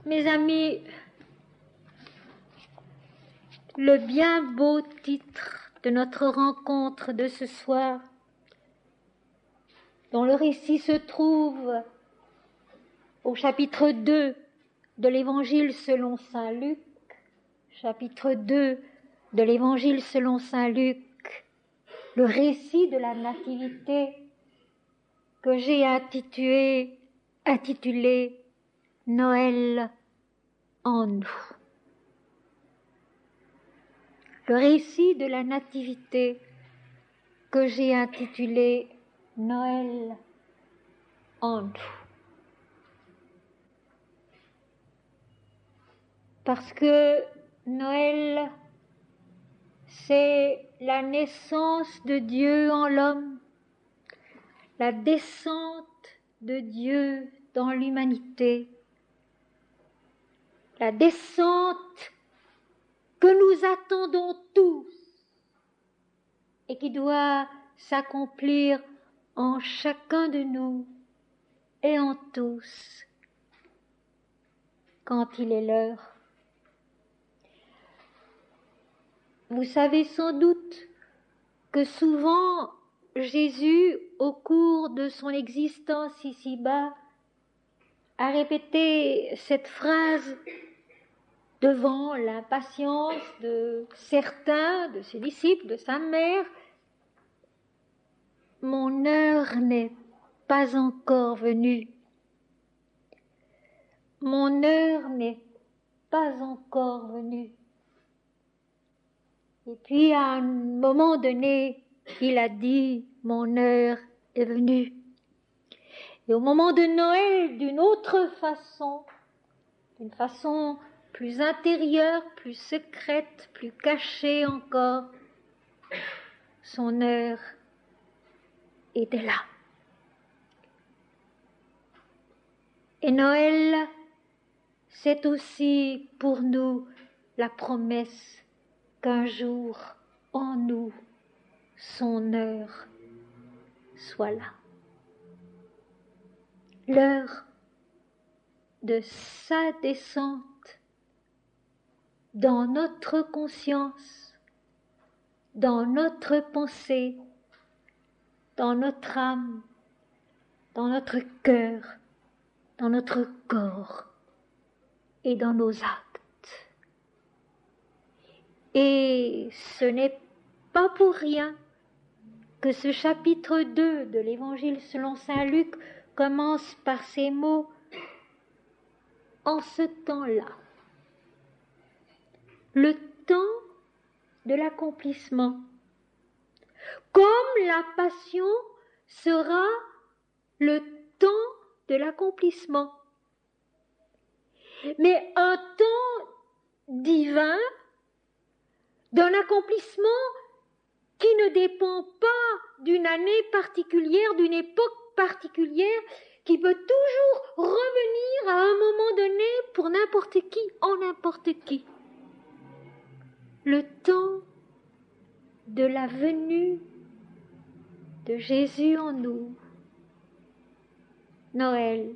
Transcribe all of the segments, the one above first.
Mes amis, le bien beau titre de notre rencontre de ce soir, dont le récit se trouve au chapitre 2 de l'Évangile selon saint Luc, chapitre 2 de l'Évangile selon saint Luc, le récit de la Nativité que j'ai intitulé Noël en nous. Le récit de la Nativité que j'ai intitulé Noël en nous. Parce que Noël, c'est la naissance de Dieu en l'homme, la descente de Dieu dans l'humanité, la descente que nous attendons tous et qui doit s'accomplir en chacun de nous et en tous quand il est l'heure. Vous savez sans doute que souvent Jésus, au cours de son existence ici-bas, a répété cette phrase devant l'impatience de certains de ses disciples, de sa mère: « Mon heure n'est pas encore venue. Mon heure n'est pas encore venue. » Et puis à un moment donné, il a dit « Mon heure est venue ». Et au moment de Noël, d'une autre façon, d'une façon plus intérieure, plus secrète, plus cachée encore, son heure était là. Et Noël, c'est aussi pour nous la promesse qu'un jour, en nous, son heure soit là. L'heure de sa descente dans notre conscience, dans notre pensée, dans notre âme, dans notre cœur, dans notre corps et dans nos actes. Et ce n'est pas pour rien que ce chapitre 2 de l'Évangile selon saint Luc commence par ces mots « en ce temps-là ». Le temps de l'accomplissement. Comme la passion sera le temps de l'accomplissement. Mais un temps divin d'un accomplissement qui ne dépend pas d'une année particulière, d'une époque particulière, qui peut toujours revenir à un moment donné pour n'importe qui, en n'importe qui. Le temps de la venue de Jésus en nous. Noël.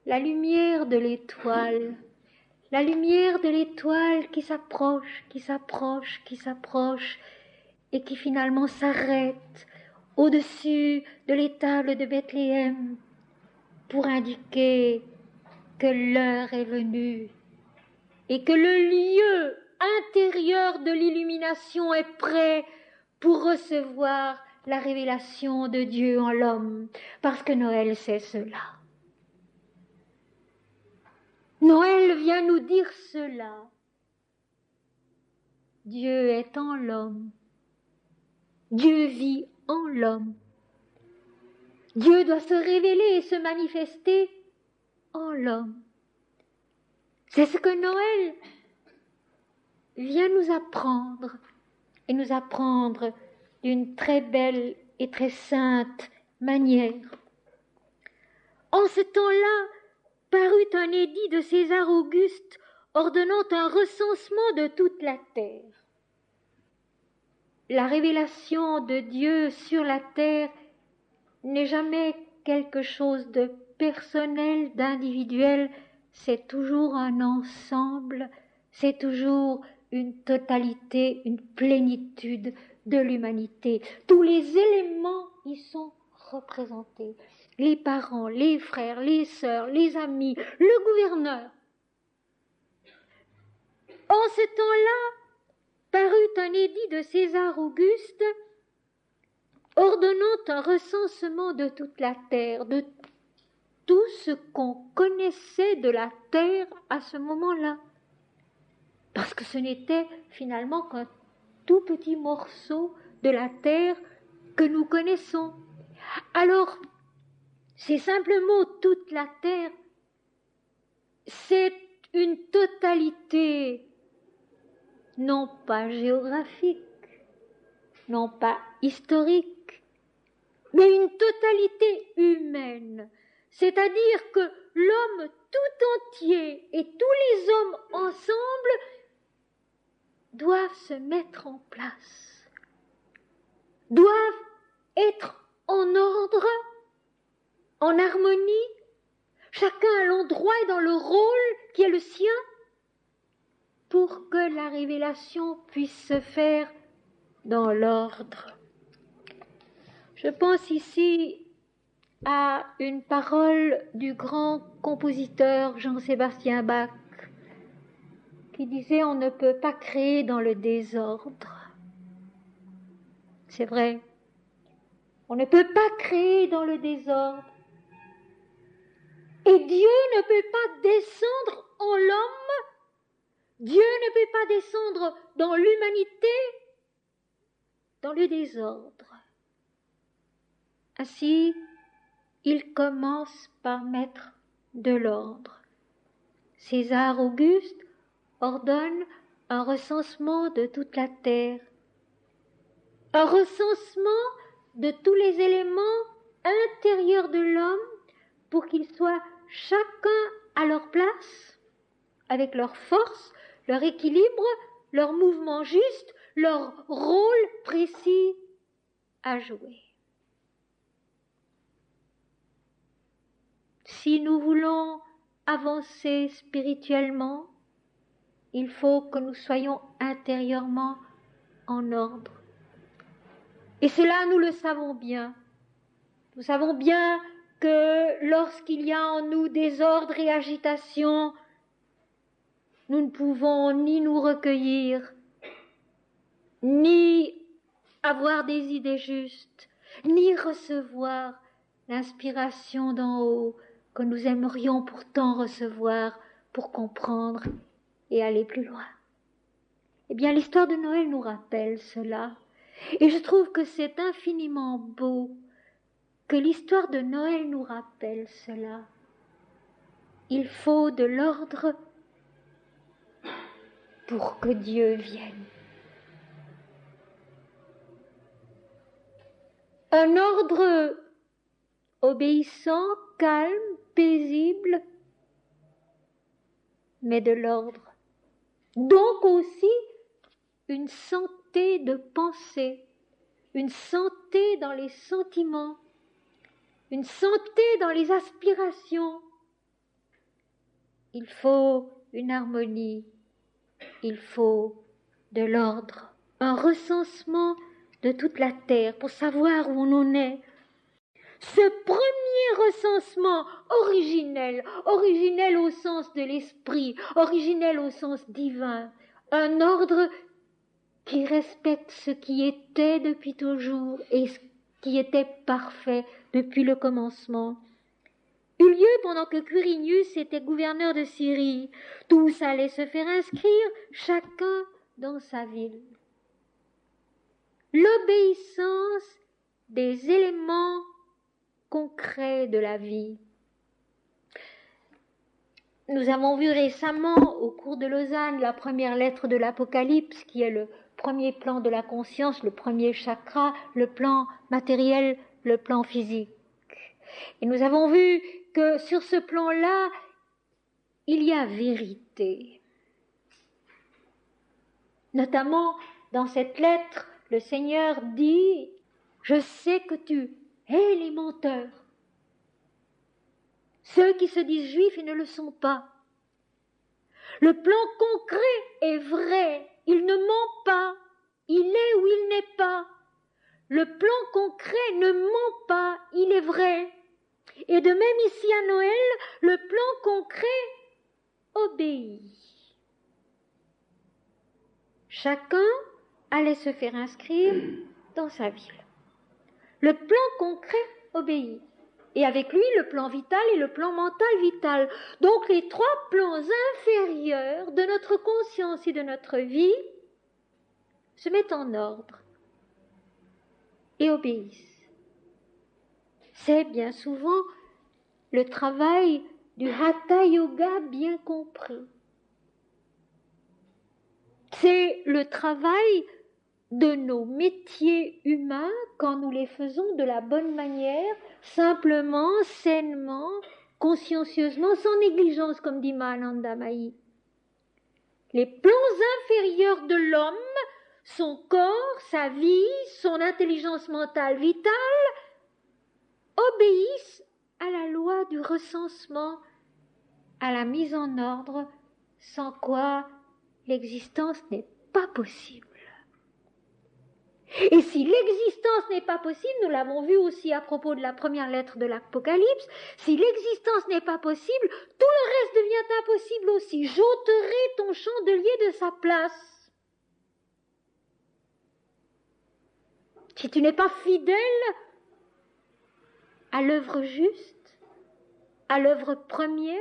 La lumière de l'étoile. La lumière de l'étoile qui s'approche, qui s'approche, qui s'approche et qui finalement s'arrête au-dessus de l'étable de Bethléem pour indiquer que l'heure est venue et que le lieu intérieur de l'illumination est prêt pour recevoir la révélation de Dieu en l'homme, parce que Noël, c'est cela. Noël vient nous dire cela. Dieu est en l'homme. Dieu vit en l'homme. Dieu doit se révéler et se manifester en l'homme. C'est ce que Noël vient nous apprendre, et nous apprendre d'une très belle et très sainte manière. En ce temps-là, parut un édit de César Auguste ordonnant un recensement de toute la terre. La révélation de Dieu sur la terre n'est jamais quelque chose de personnel, d'individuel, c'est toujours un ensemble, c'est toujours une totalité, une plénitude de l'humanité. Tous les éléments y sont représentés. Les parents, les frères, les sœurs, les amis, le gouverneur. En ce temps-là, parut un édit de César Auguste ordonnant un recensement de toute la terre, de tout ce qu'on connaissait de la terre à ce moment-là. Parce que ce n'était finalement qu'un tout petit morceau de la terre que nous connaissons. Alors, ces simples mots « toute la terre », c'est une totalité, non pas géographique, non pas historique, mais une totalité humaine. C'est-à-dire que l'homme tout entier et tous les hommes ensemble doivent se mettre en place, doivent être en ordre, en harmonie, chacun à l'endroit et dans le rôle qui est le sien, pour que la révélation puisse se faire dans l'ordre. Je pense ici à une parole du grand compositeur Jean-Sébastien Bach, qui disait « On ne peut pas créer dans le désordre ». C'est vrai, on ne peut pas créer dans le désordre. Et Dieu ne peut pas descendre en l'homme, Dieu ne peut pas descendre dans l'humanité, dans le désordre. Ainsi, il commence par mettre de l'ordre. César Auguste ordonne un recensement de toute la terre, un recensement de tous les éléments intérieurs de l'homme pour qu'ils soient chacun à leur place, avec leur force, leur équilibre, leur mouvement juste, leur rôle précis à jouer. Si nous voulons avancer spirituellement, il faut que nous soyons intérieurement en ordre. Et cela, nous le savons bien. Nous savons bien que lorsqu'il y a en nous désordre et agitation, nous ne pouvons ni nous recueillir, ni avoir des idées justes, ni recevoir l'inspiration d'en haut que nous aimerions pourtant recevoir pour comprendre et aller plus loin. Eh bien, l'histoire de Noël nous rappelle cela. Et je trouve que c'est infiniment beau que l'histoire de Noël nous rappelle cela. Il faut de l'ordre pour que Dieu vienne. Un ordre obéissant, calme, paisible, mais de l'ordre. Donc aussi une santé de pensée, une santé dans les sentiments, une santé dans les aspirations. Il faut une harmonie, il faut de l'ordre, un recensement de toute la terre pour savoir où on en est. Ce premier recensement originel au sens de l'esprit, originel au sens divin, un ordre qui respecte ce qui était depuis toujours et ce qui était parfait depuis le commencement, eut lieu pendant que Quirinius était gouverneur de Syrie. Tous allaient se faire inscrire, chacun dans sa ville. L'obéissance des éléments concrets de la vie. Nous avons vu récemment, au cours de Lausanne, la première lettre de l'Apocalypse, qui est le premier plan de la conscience, le premier chakra, le plan matériel, le plan physique. Et nous avons vu que sur ce plan-là, il y a vérité. Notamment, dans cette lettre, le Seigneur dit « Je sais que tu hais les menteurs. ceux qui se disent juifs et ne le sont pas. Le plan concret est vrai, il ne ment pas, il est ou il n'est pas. Le plan concret ne ment pas, il est vrai. Et de même ici à Noël, le plan concret obéit. Chacun allait se faire inscrire dans sa ville. Le plan concret obéit. Et avec lui, le plan vital et le plan mental vital. Donc les trois plans inférieurs de notre conscience et de notre vie se mettent en ordre et obéissent. C'est bien souvent le travail du Hatha Yoga bien compris. C'est le travail de nos métiers humains quand nous les faisons de la bonne manière, simplement, sainement, consciencieusement, sans négligence, comme dit Mahananda Mahi. Les plans inférieurs de l'homme, son corps, sa vie, son intelligence mentale vitale, obéissent à la loi du recensement, à la mise en ordre, sans quoi l'existence n'est pas possible. Et si l'existence n'est pas possible, nous l'avons vu aussi à propos de la première lettre de l'Apocalypse, si l'existence n'est pas possible, tout le reste devient impossible aussi. J'ôterai ton chandelier de sa place. Si tu n'es pas fidèle à l'œuvre juste, à l'œuvre première,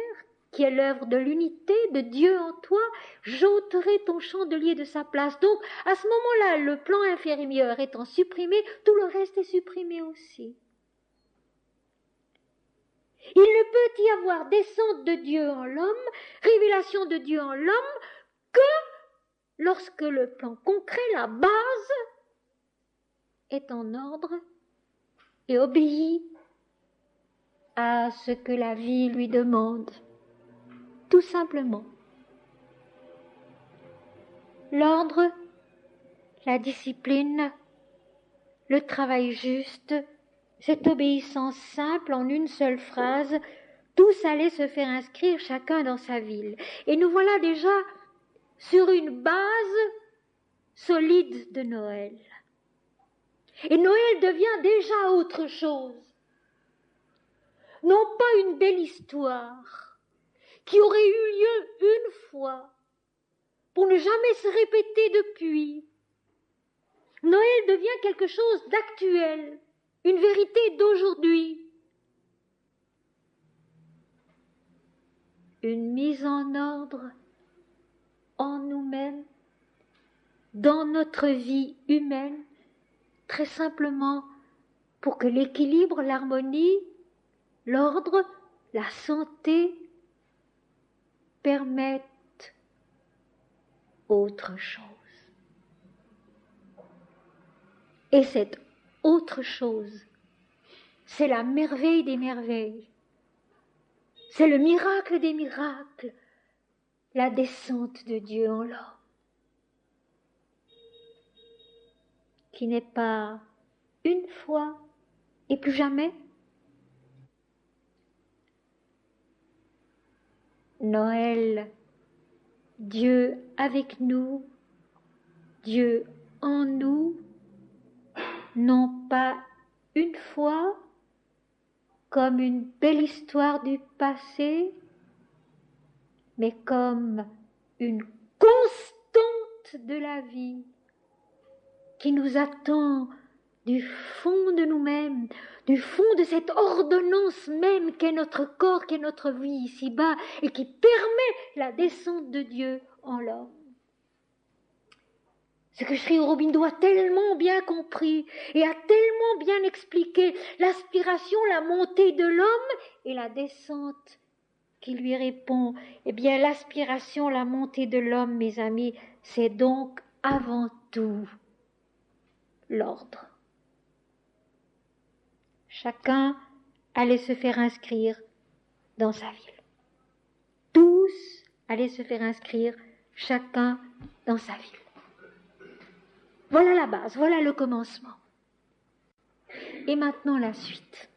qui est l'œuvre de l'unité de Dieu en toi, j'ôterai ton chandelier de sa place. Donc, à ce moment-là, le plan inférieur étant supprimé, tout le reste est supprimé aussi. Il ne peut y avoir descente de Dieu en l'homme, révélation de Dieu en l'homme, que lorsque le plan concret, la base, est en ordre et obéit à ce que la vie lui demande. Tout simplement. L'ordre, la discipline, le travail juste, cette obéissance simple en une seule phrase, tous allaient se faire inscrire chacun dans sa ville. Et nous voilà déjà sur une base solide de Noël. Et Noël devient déjà autre chose. Non pas une belle histoire qui aurait eu lieu une fois, pour ne jamais se répéter depuis. Noël devient quelque chose d'actuel, une vérité d'aujourd'hui. Une mise en ordre en nous-mêmes, dans notre vie humaine, très simplement pour que l'équilibre, l'harmonie, l'ordre, la santé permettent autre chose. Et cette autre chose, c'est la merveille des merveilles. C'est le miracle des miracles, la descente de Dieu en l'homme, qui n'est pas une fois et plus jamais. Noël, Dieu avec nous, Dieu en nous, non pas une fois, comme une belle histoire du passé, mais comme une constante de la vie qui nous attend du fond de nous-mêmes, du fond de cette ordonnance même qu'est notre corps, qu'est notre vie ici-bas, et qui permet la descente de Dieu en l'homme. Ce que Sri Aurobindo a tellement bien compris et a tellement bien expliqué, l'aspiration, la montée de l'homme et la descente qui lui répond. Eh bien, l'aspiration, la montée de l'homme, mes amis, c'est donc avant tout l'ordre. Chacun allait se faire inscrire dans sa ville. Tous allaient se faire inscrire, chacun dans sa ville. Voilà la base, voilà le commencement. Et maintenant la suite.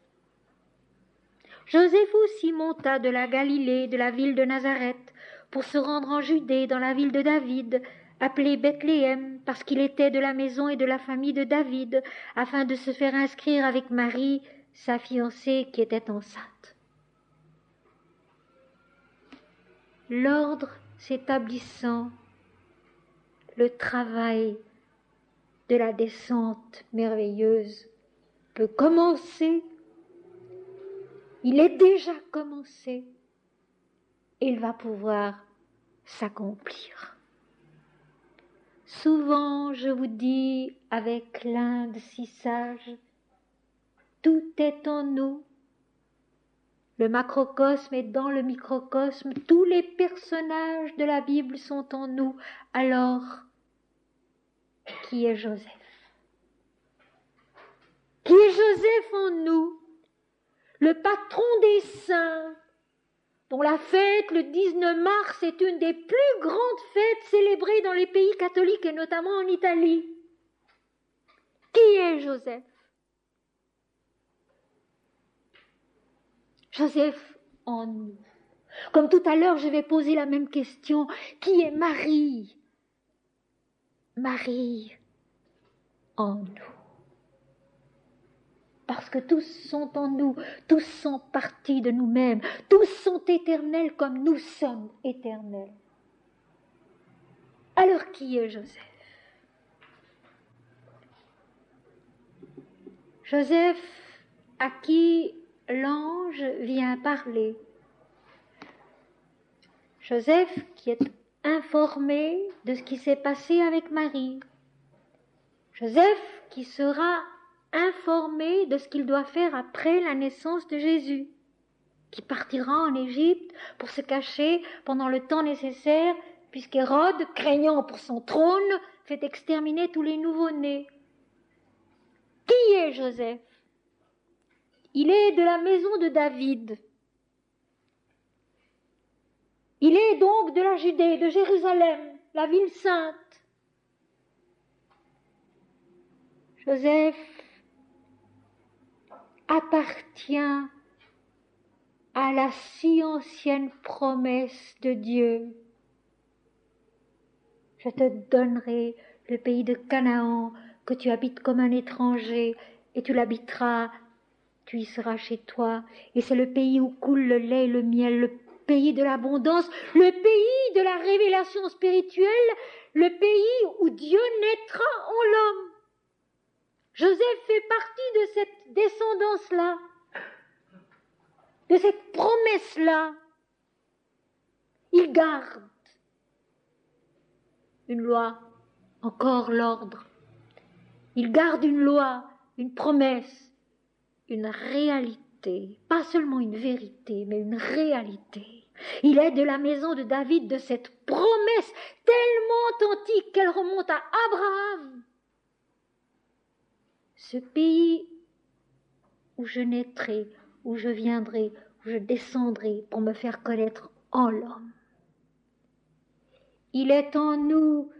Joseph aussi monta de la Galilée, de la ville de Nazareth, pour se rendre en Judée, dans la ville de David, appelée Bethléem, parce qu'il était de la maison et de la famille de David, afin de se faire inscrire avec Marie, sa fiancée, qui était enceinte. L'ordre s'établissant, le travail de la descente merveilleuse peut commencer. Il est déjà commencé. Il va pouvoir s'accomplir. Souvent, je vous dis avec l'Inde si sage, tout est en nous. Le macrocosme est dans le microcosme. Tous les personnages de la Bible sont en nous. Alors, qui est Joseph? Qui est Joseph en nous? Le patron des saints, dont la fête, le 19 mars, est une des plus grandes fêtes célébrées dans les pays catholiques et notamment en Italie. Qui est Joseph? Joseph en nous. Comme tout à l'heure, je vais poser la même question. Qui est Marie? Marie en nous. Parce que tous sont en nous, tous sont partis de nous-mêmes, tous sont éternels comme nous sommes éternels. Alors qui est Joseph? Joseph à qui l'ange vient parler. Joseph qui est informé de ce qui s'est passé avec Marie. Joseph qui sera informé de ce qu'il doit faire après la naissance de Jésus, qui partira en Égypte pour se cacher pendant le temps nécessaire, puisqu'Hérode, craignant pour son trône, fait exterminer tous les nouveau-nés. Qui est Joseph? Il est de la maison de David. Il est donc de la Judée, de Jérusalem, la ville sainte. Joseph appartient à la si ancienne promesse de Dieu. Je te donnerai le pays de Canaan, que tu habites comme un étranger, et tu l'habiteras, tu y seras chez toi, et c'est le pays où coule le lait et le miel, le pays de l'abondance, le pays de la révélation spirituelle, le pays où Dieu naîtra en l'homme. Joseph fait partie de cette descendance-là, de cette promesse-là. Il garde une loi, encore l'ordre. Il garde une loi, une promesse, une réalité, pas seulement une vérité, mais une réalité. Il est de la maison de David, de cette promesse tellement antique qu'elle remonte à Abraham. Ce pays où je naîtrai, où je viendrai, où je descendrai pour me faire connaître en l'homme. Il est en nous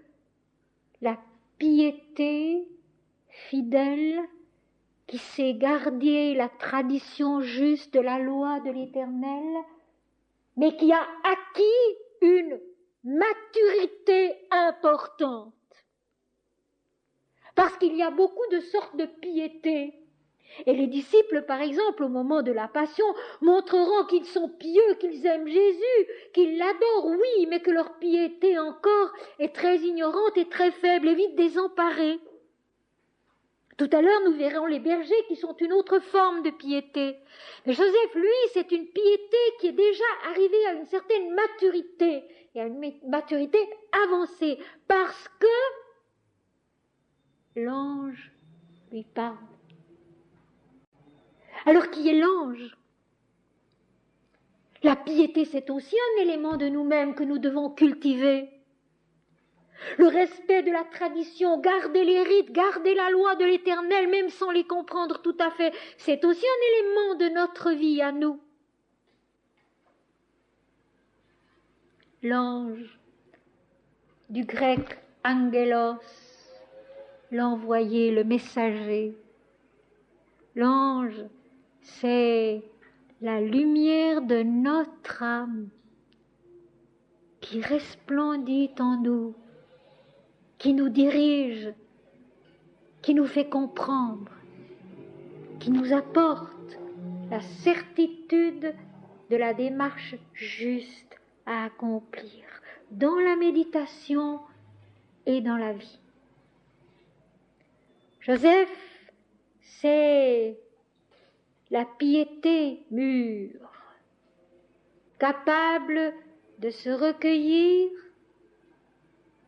la piété fidèle qui sait garder la tradition juste de la loi de l'Éternel, mais qui a acquis une maturité importante. Parce qu'il y a beaucoup de sortes de piété. Et les disciples, par exemple, au moment de la Passion, montreront qu'ils sont pieux, qu'ils aiment Jésus, qu'ils l'adorent, oui, mais que leur piété encore est très ignorante et très faible et vite désemparée. Tout à l'heure, nous verrons les bergers qui sont une autre forme de piété. Mais Joseph, lui, c'est une piété qui est déjà arrivée à une certaine maturité, et à une maturité avancée, parce que l'ange lui parle. Alors qui est l'ange? La piété, c'est aussi un élément de nous-mêmes que nous devons cultiver. Le respect de la tradition, garder les rites, garder la loi de l'Éternel, même sans les comprendre tout à fait, c'est aussi un élément de notre vie à nous. L'ange, du grec angelos, l'envoyé, le messager. L'ange, c'est la lumière de notre âme qui resplendit en nous, qui nous dirige, qui nous fait comprendre, qui nous apporte la certitude de la démarche juste à accomplir dans la méditation et dans la vie. Joseph, c'est la piété mûre, capable de se recueillir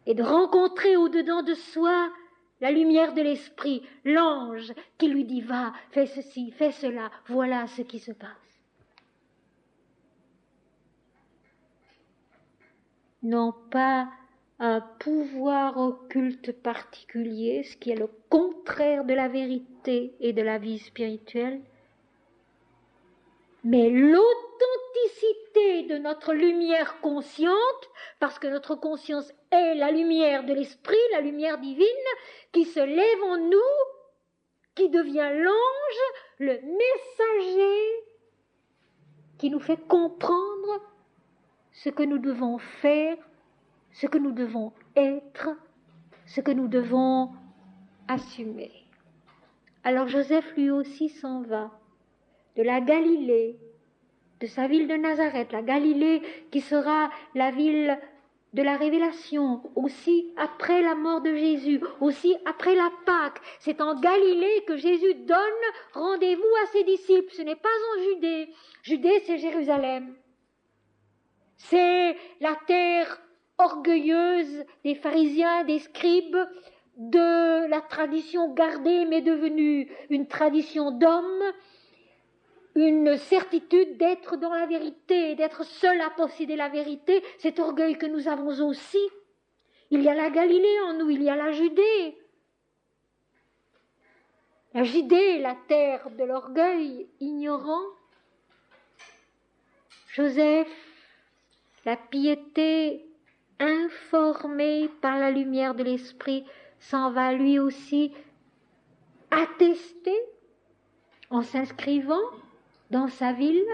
et de rencontrer au-dedans de soi la lumière de l'esprit, l'ange qui lui dit « Va, fais ceci, fais cela, voilà ce qui se passe. » Non pas un pouvoir occulte particulier, ce qui est le contraire de la vérité et de la vie spirituelle, mais l'authenticité de notre lumière consciente, parce que notre conscience est la lumière de l'esprit, la lumière divine, qui se lève en nous, qui devient l'ange, le messager, qui nous fait comprendre ce que nous devons faire, ce que nous devons être, ce que nous devons assumer. Alors Joseph lui aussi s'en va de la Galilée, de sa ville de Nazareth, la Galilée qui sera la ville de la révélation, aussi après la mort de Jésus, aussi après la Pâque. C'est en Galilée que Jésus donne rendez-vous à ses disciples. Ce n'est pas en Judée. Judée, c'est Jérusalem. C'est la terre orgueilleuse des pharisiens, des scribes, de la tradition gardée mais devenue une tradition d'hommes, une certitude d'être dans la vérité, d'être seul à posséder la vérité, cet orgueil que nous avons aussi. Il y a la Galilée en nous, il y a la Judée. La Judée, la terre de l'orgueil ignorant. Joseph, la piété informée par la lumière de l'esprit, s'en va lui aussi attester en s'inscrivant dans sa ville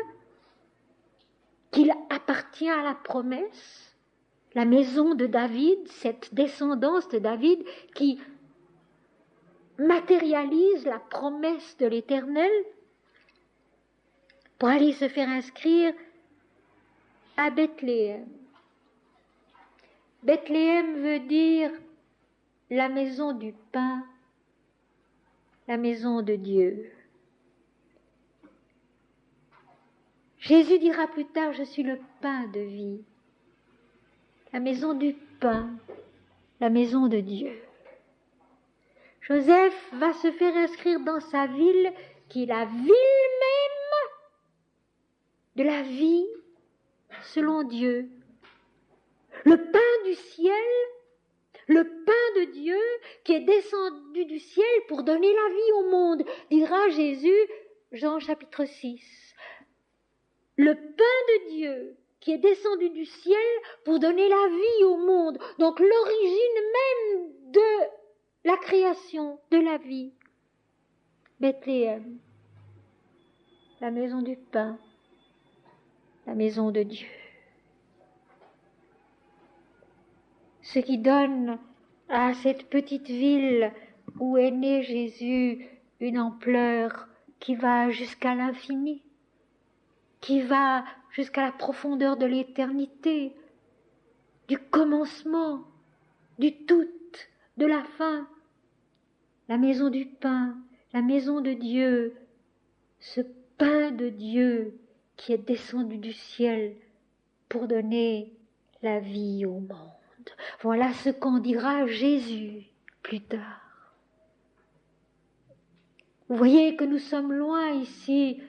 qu'il appartient à la promesse, la maison de David, cette descendance de David qui matérialise la promesse de l'Éternel, pour aller se faire inscrire à Bethléem. Bethléem veut dire la maison du pain, la maison de Dieu. Jésus dira plus tard, je suis le pain de vie. La maison du pain, la maison de Dieu. Joseph va se faire inscrire dans sa ville, qui est la ville même de la vie selon Dieu. Le pain du ciel, le pain de Dieu qui est descendu du ciel pour donner la vie au monde, dira Jésus, Jean chapitre 6. Le pain de Dieu qui est descendu du ciel pour donner la vie au monde. Donc l'origine même de la création, de la vie. Bethléem, la maison du pain, la maison de Dieu. Ce qui donne à cette petite ville où est né Jésus une ampleur qui va jusqu'à l'infini, qui va jusqu'à la profondeur de l'éternité, du commencement, du tout, de la fin. La maison du pain, la maison de Dieu, ce pain de Dieu qui est descendu du ciel pour donner la vie au monde. Voilà ce qu'en dira Jésus plus tard. Vous voyez que nous sommes loin ici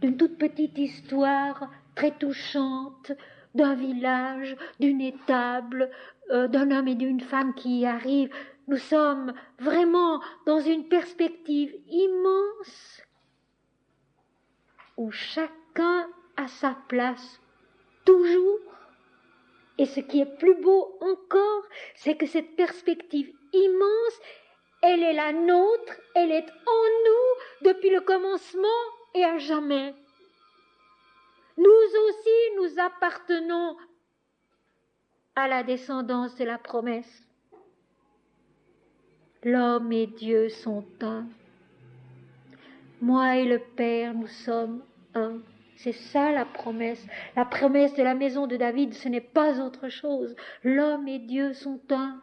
d'une toute petite histoire très touchante, d'un village, d'une étable, d'un homme et d'une femme qui y arrivent. Nous sommes vraiment dans une perspective immense où chacun a sa place toujours. Et ce qui est plus beau encore, c'est que cette perspective immense, elle est la nôtre, elle est en nous depuis le commencement et à jamais. Nous aussi, nous appartenons à la descendance de la promesse. L'homme et Dieu sont un. Moi et le Père, nous sommes un. C'est ça la promesse. La promesse de la maison de David, ce n'est pas autre chose. L'homme et Dieu sont un.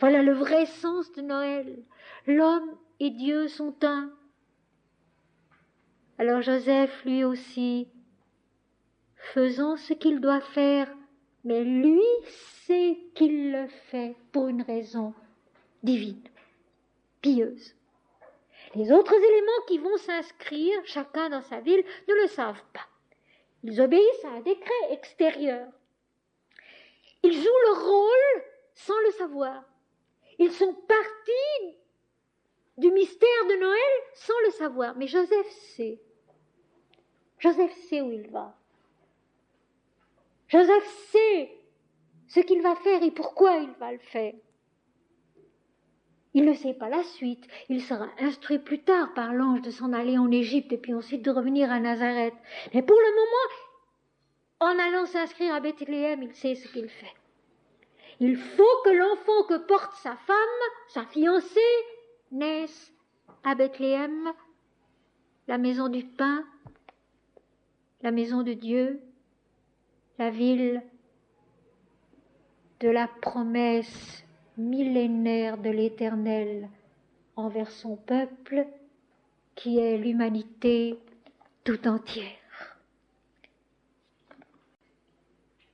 Voilà le vrai sens de Noël. L'homme et Dieu sont un. Alors Joseph, lui aussi, faisant ce qu'il doit faire, mais lui sait qu'il le fait pour une raison divine, pieuse. Les autres éléments qui vont s'inscrire, chacun dans sa ville, ne le savent pas. Ils obéissent à un décret extérieur. Ils jouent leur rôle sans le savoir. Ils sont partis du mystère de Noël sans le savoir. Mais Joseph sait. Joseph sait où il va. Joseph sait ce qu'il va faire et pourquoi il va le faire. Il ne sait pas la suite. Il sera instruit plus tard par l'ange de s'en aller en Égypte et puis ensuite de revenir à Nazareth. Mais pour le moment, en allant s'inscrire à Bethléem, il sait ce qu'il fait. Il faut que l'enfant que porte sa femme, sa fiancée, naisse à Bethléem, la maison du pain, la maison de Dieu, la ville de la promesse millénaire de l'Éternel envers son peuple, qui est l'humanité tout entière.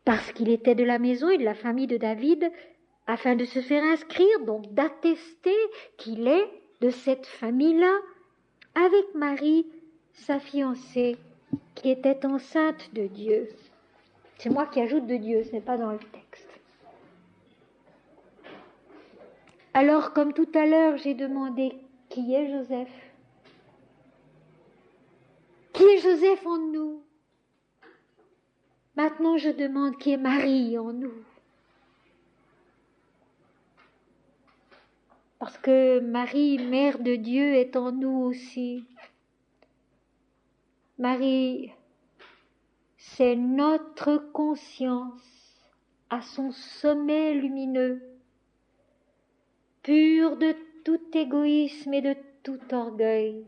Parce qu'il était de la maison et de la famille de David, afin de se faire inscrire, donc d'attester qu'il est de cette famille-là, avec Marie, sa fiancée, qui était enceinte de Dieu. C'est moi qui ajoute de Dieu, ce n'est pas dans le texte. Alors, comme tout à l'heure, j'ai demandé qui est Joseph. Qui est Joseph en nous? Maintenant, je demande qui est Marie en nous. Parce que Marie, mère de Dieu, est en nous aussi. Marie, c'est notre conscience à son sommet lumineux, pure de tout égoïsme et de tout orgueil,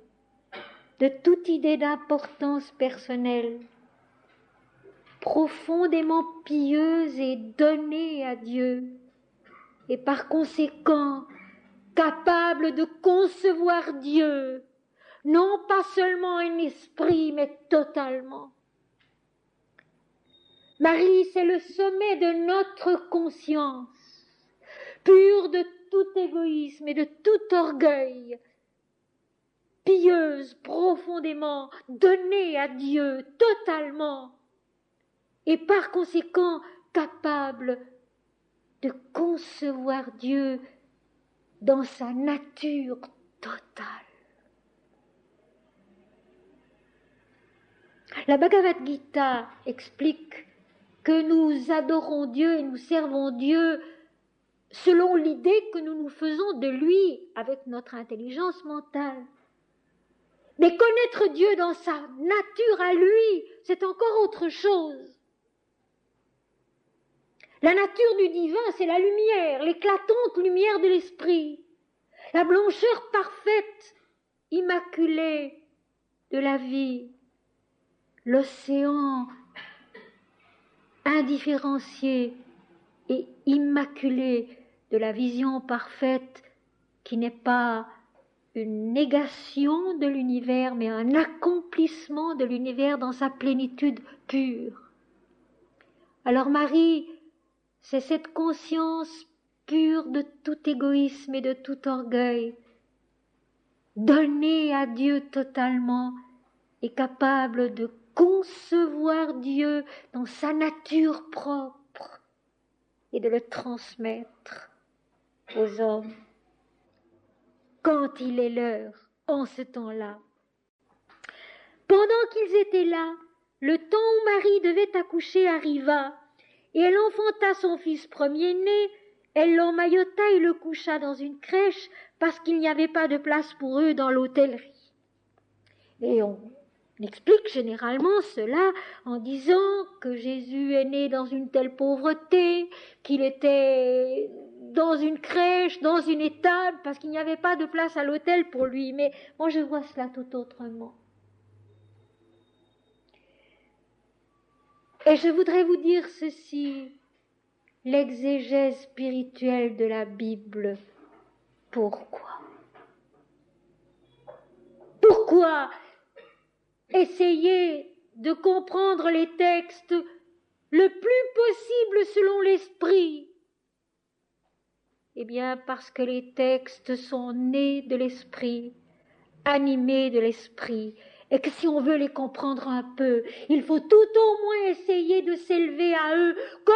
de toute idée d'importance personnelle, profondément pieuse et donnée à Dieu, et par conséquent capable de concevoir Dieu, non pas seulement un esprit, mais totalement. Marie, c'est le sommet de notre conscience, pure de tout égoïsme et de tout orgueil, pieuse profondément, donnée à Dieu totalement, et par conséquent capable de concevoir Dieu dans sa nature totale. La Bhagavad Gita explique que nous adorons Dieu et nous servons Dieu selon l'idée que nous nous faisons de lui avec notre intelligence mentale. Mais connaître Dieu dans sa nature à lui, c'est encore autre chose. La nature du divin, c'est la lumière, l'éclatante lumière de l'esprit, la blancheur parfaite, immaculée de la vie, l'océan indifférencié et immaculé de la vision parfaite qui n'est pas une négation de l'univers, mais un accomplissement de l'univers dans sa plénitude pure. Alors Marie, c'est cette conscience pure de tout égoïsme et de tout orgueil, donnée à Dieu totalement et capable de concevoir Dieu dans sa nature propre et de le transmettre aux hommes. Quand il est l'heure, en ce temps-là. Pendant qu'ils étaient là, le temps où Marie devait accoucher arriva, et elle enfanta son fils premier-né, elle l'emmaillota et le coucha dans une crèche, parce qu'il n'y avait pas de place pour eux dans l'hôtellerie. Et on On explique généralement cela en disant que Jésus est né dans une telle pauvreté, qu'il était dans une crèche, dans une étable, parce qu'il n'y avait pas de place à l'autel pour lui. Mais moi, je vois cela tout autrement. Et je voudrais vous dire ceci, l'exégèse spirituelle de la Bible. Pourquoi? Pourquoi essayer de comprendre les textes le plus possible selon l'esprit? Eh bien, parce que les textes sont nés de l'esprit, animés de l'esprit, et que si on veut les comprendre un peu, il faut tout au moins essayer de s'élever à eux comme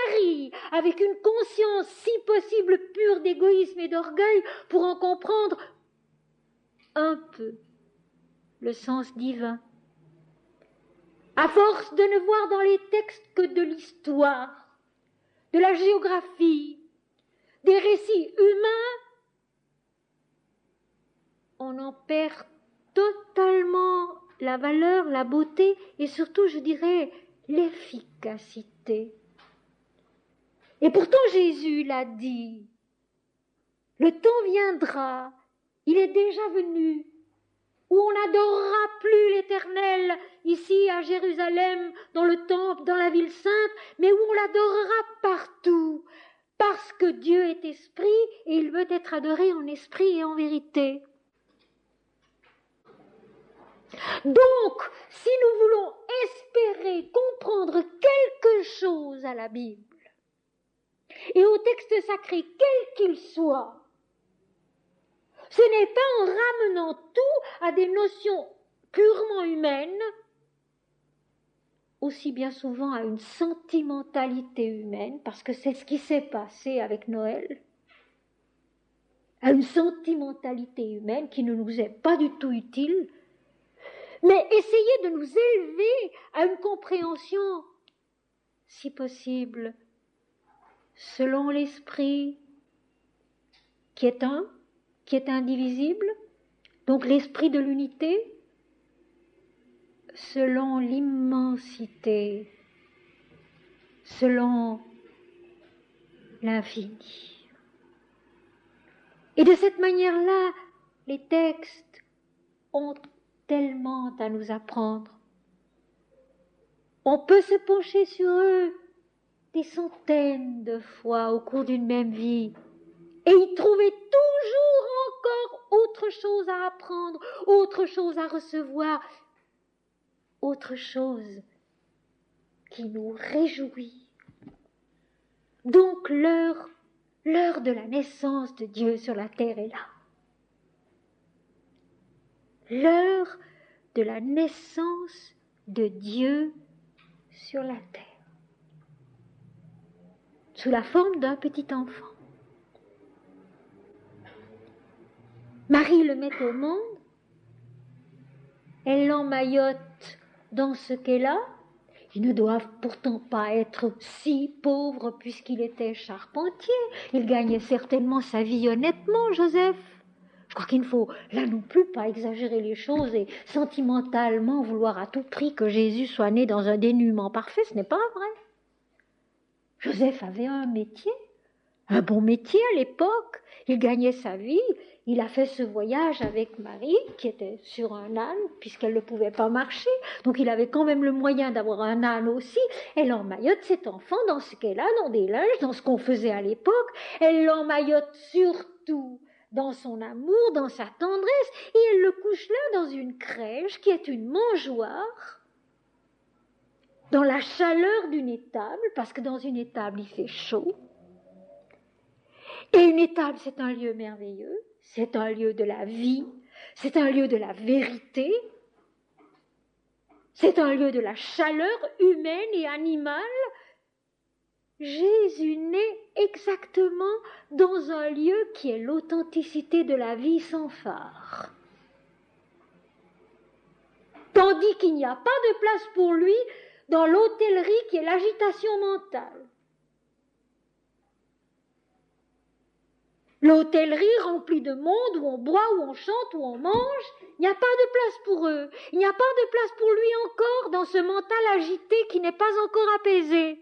Marie, avec une conscience si possible pure d'égoïsme et d'orgueil, pour en comprendre un peu le sens divin. À force de ne voir dans les textes que de l'histoire, de la géographie, des récits humains, on en perd totalement la valeur, la beauté et surtout, je dirais, l'efficacité. Et pourtant, Jésus l'a dit, le temps viendra, il est déjà venu, où on n'adorera plus l'Éternel ici à Jérusalem, dans le temple, dans la ville sainte, mais où on l'adorera partout, parce que Dieu est esprit et il veut être adoré en esprit et en vérité. Donc, si nous voulons espérer comprendre quelque chose à la Bible et au texte sacré, quel qu'il soit, ce n'est pas en ramenant tout à des notions purement humaines, aussi bien souvent à une sentimentalité humaine, parce que c'est ce qui s'est passé avec Noël, à une sentimentalité humaine qui ne nous est pas du tout utile, mais essayer de nous élever à une compréhension, si possible, selon l'esprit qui est un, qui est indivisible, donc l'esprit de l'unité, selon l'immensité, selon l'infini. Et de cette manière-là, les textes ont tellement à nous apprendre. On peut se pencher sur eux des centaines de fois au cours d'une même vie et y trouver toujours encore autre chose à apprendre, autre chose à recevoir, autre chose qui nous réjouit. Donc l'heure de la naissance de Dieu sur la terre est là. L'heure de la naissance de Dieu sur la terre, sous la forme d'un petit enfant. Marie le met au monde, elle l'emmaillote dans ce qu'elle a. Ils ne doivent pourtant pas être si pauvres puisqu'il était charpentier. Il gagnait certainement sa vie honnêtement, Joseph. Je crois qu'il ne faut là non plus pas exagérer les choses et sentimentalement vouloir à tout prix que Jésus soit né dans un dénuement parfait. Ce n'est pas vrai. Joseph avait un métier, un bon métier à l'époque. Il gagnait sa vie. Il a fait ce voyage avec Marie, qui était sur un âne, puisqu'elle ne pouvait pas marcher. Donc il avait quand même le moyen d'avoir un âne aussi. Elle emmaillote cet enfant dans ce qu'elle a, dans des linges, dans ce qu'on faisait à l'époque. Elle l'emmaillote surtout dans son amour, dans sa tendresse, et elle le couche là dans une crèche qui est une mangeoire, dans la chaleur d'une étable, parce que dans une étable il fait chaud. Et une étable, c'est un lieu merveilleux, c'est un lieu de la vie, c'est un lieu de la vérité, c'est un lieu de la chaleur humaine et animale. Jésus naît exactement dans un lieu qui est l'authenticité de la vie sans phare. Tandis qu'il n'y a pas de place pour lui dans l'hôtellerie qui est l'agitation mentale. L'hôtellerie remplie de monde où on boit, où on chante, où on mange, il n'y a pas de place pour eux. Il n'y a pas de place pour lui encore dans ce mental agité qui n'est pas encore apaisé.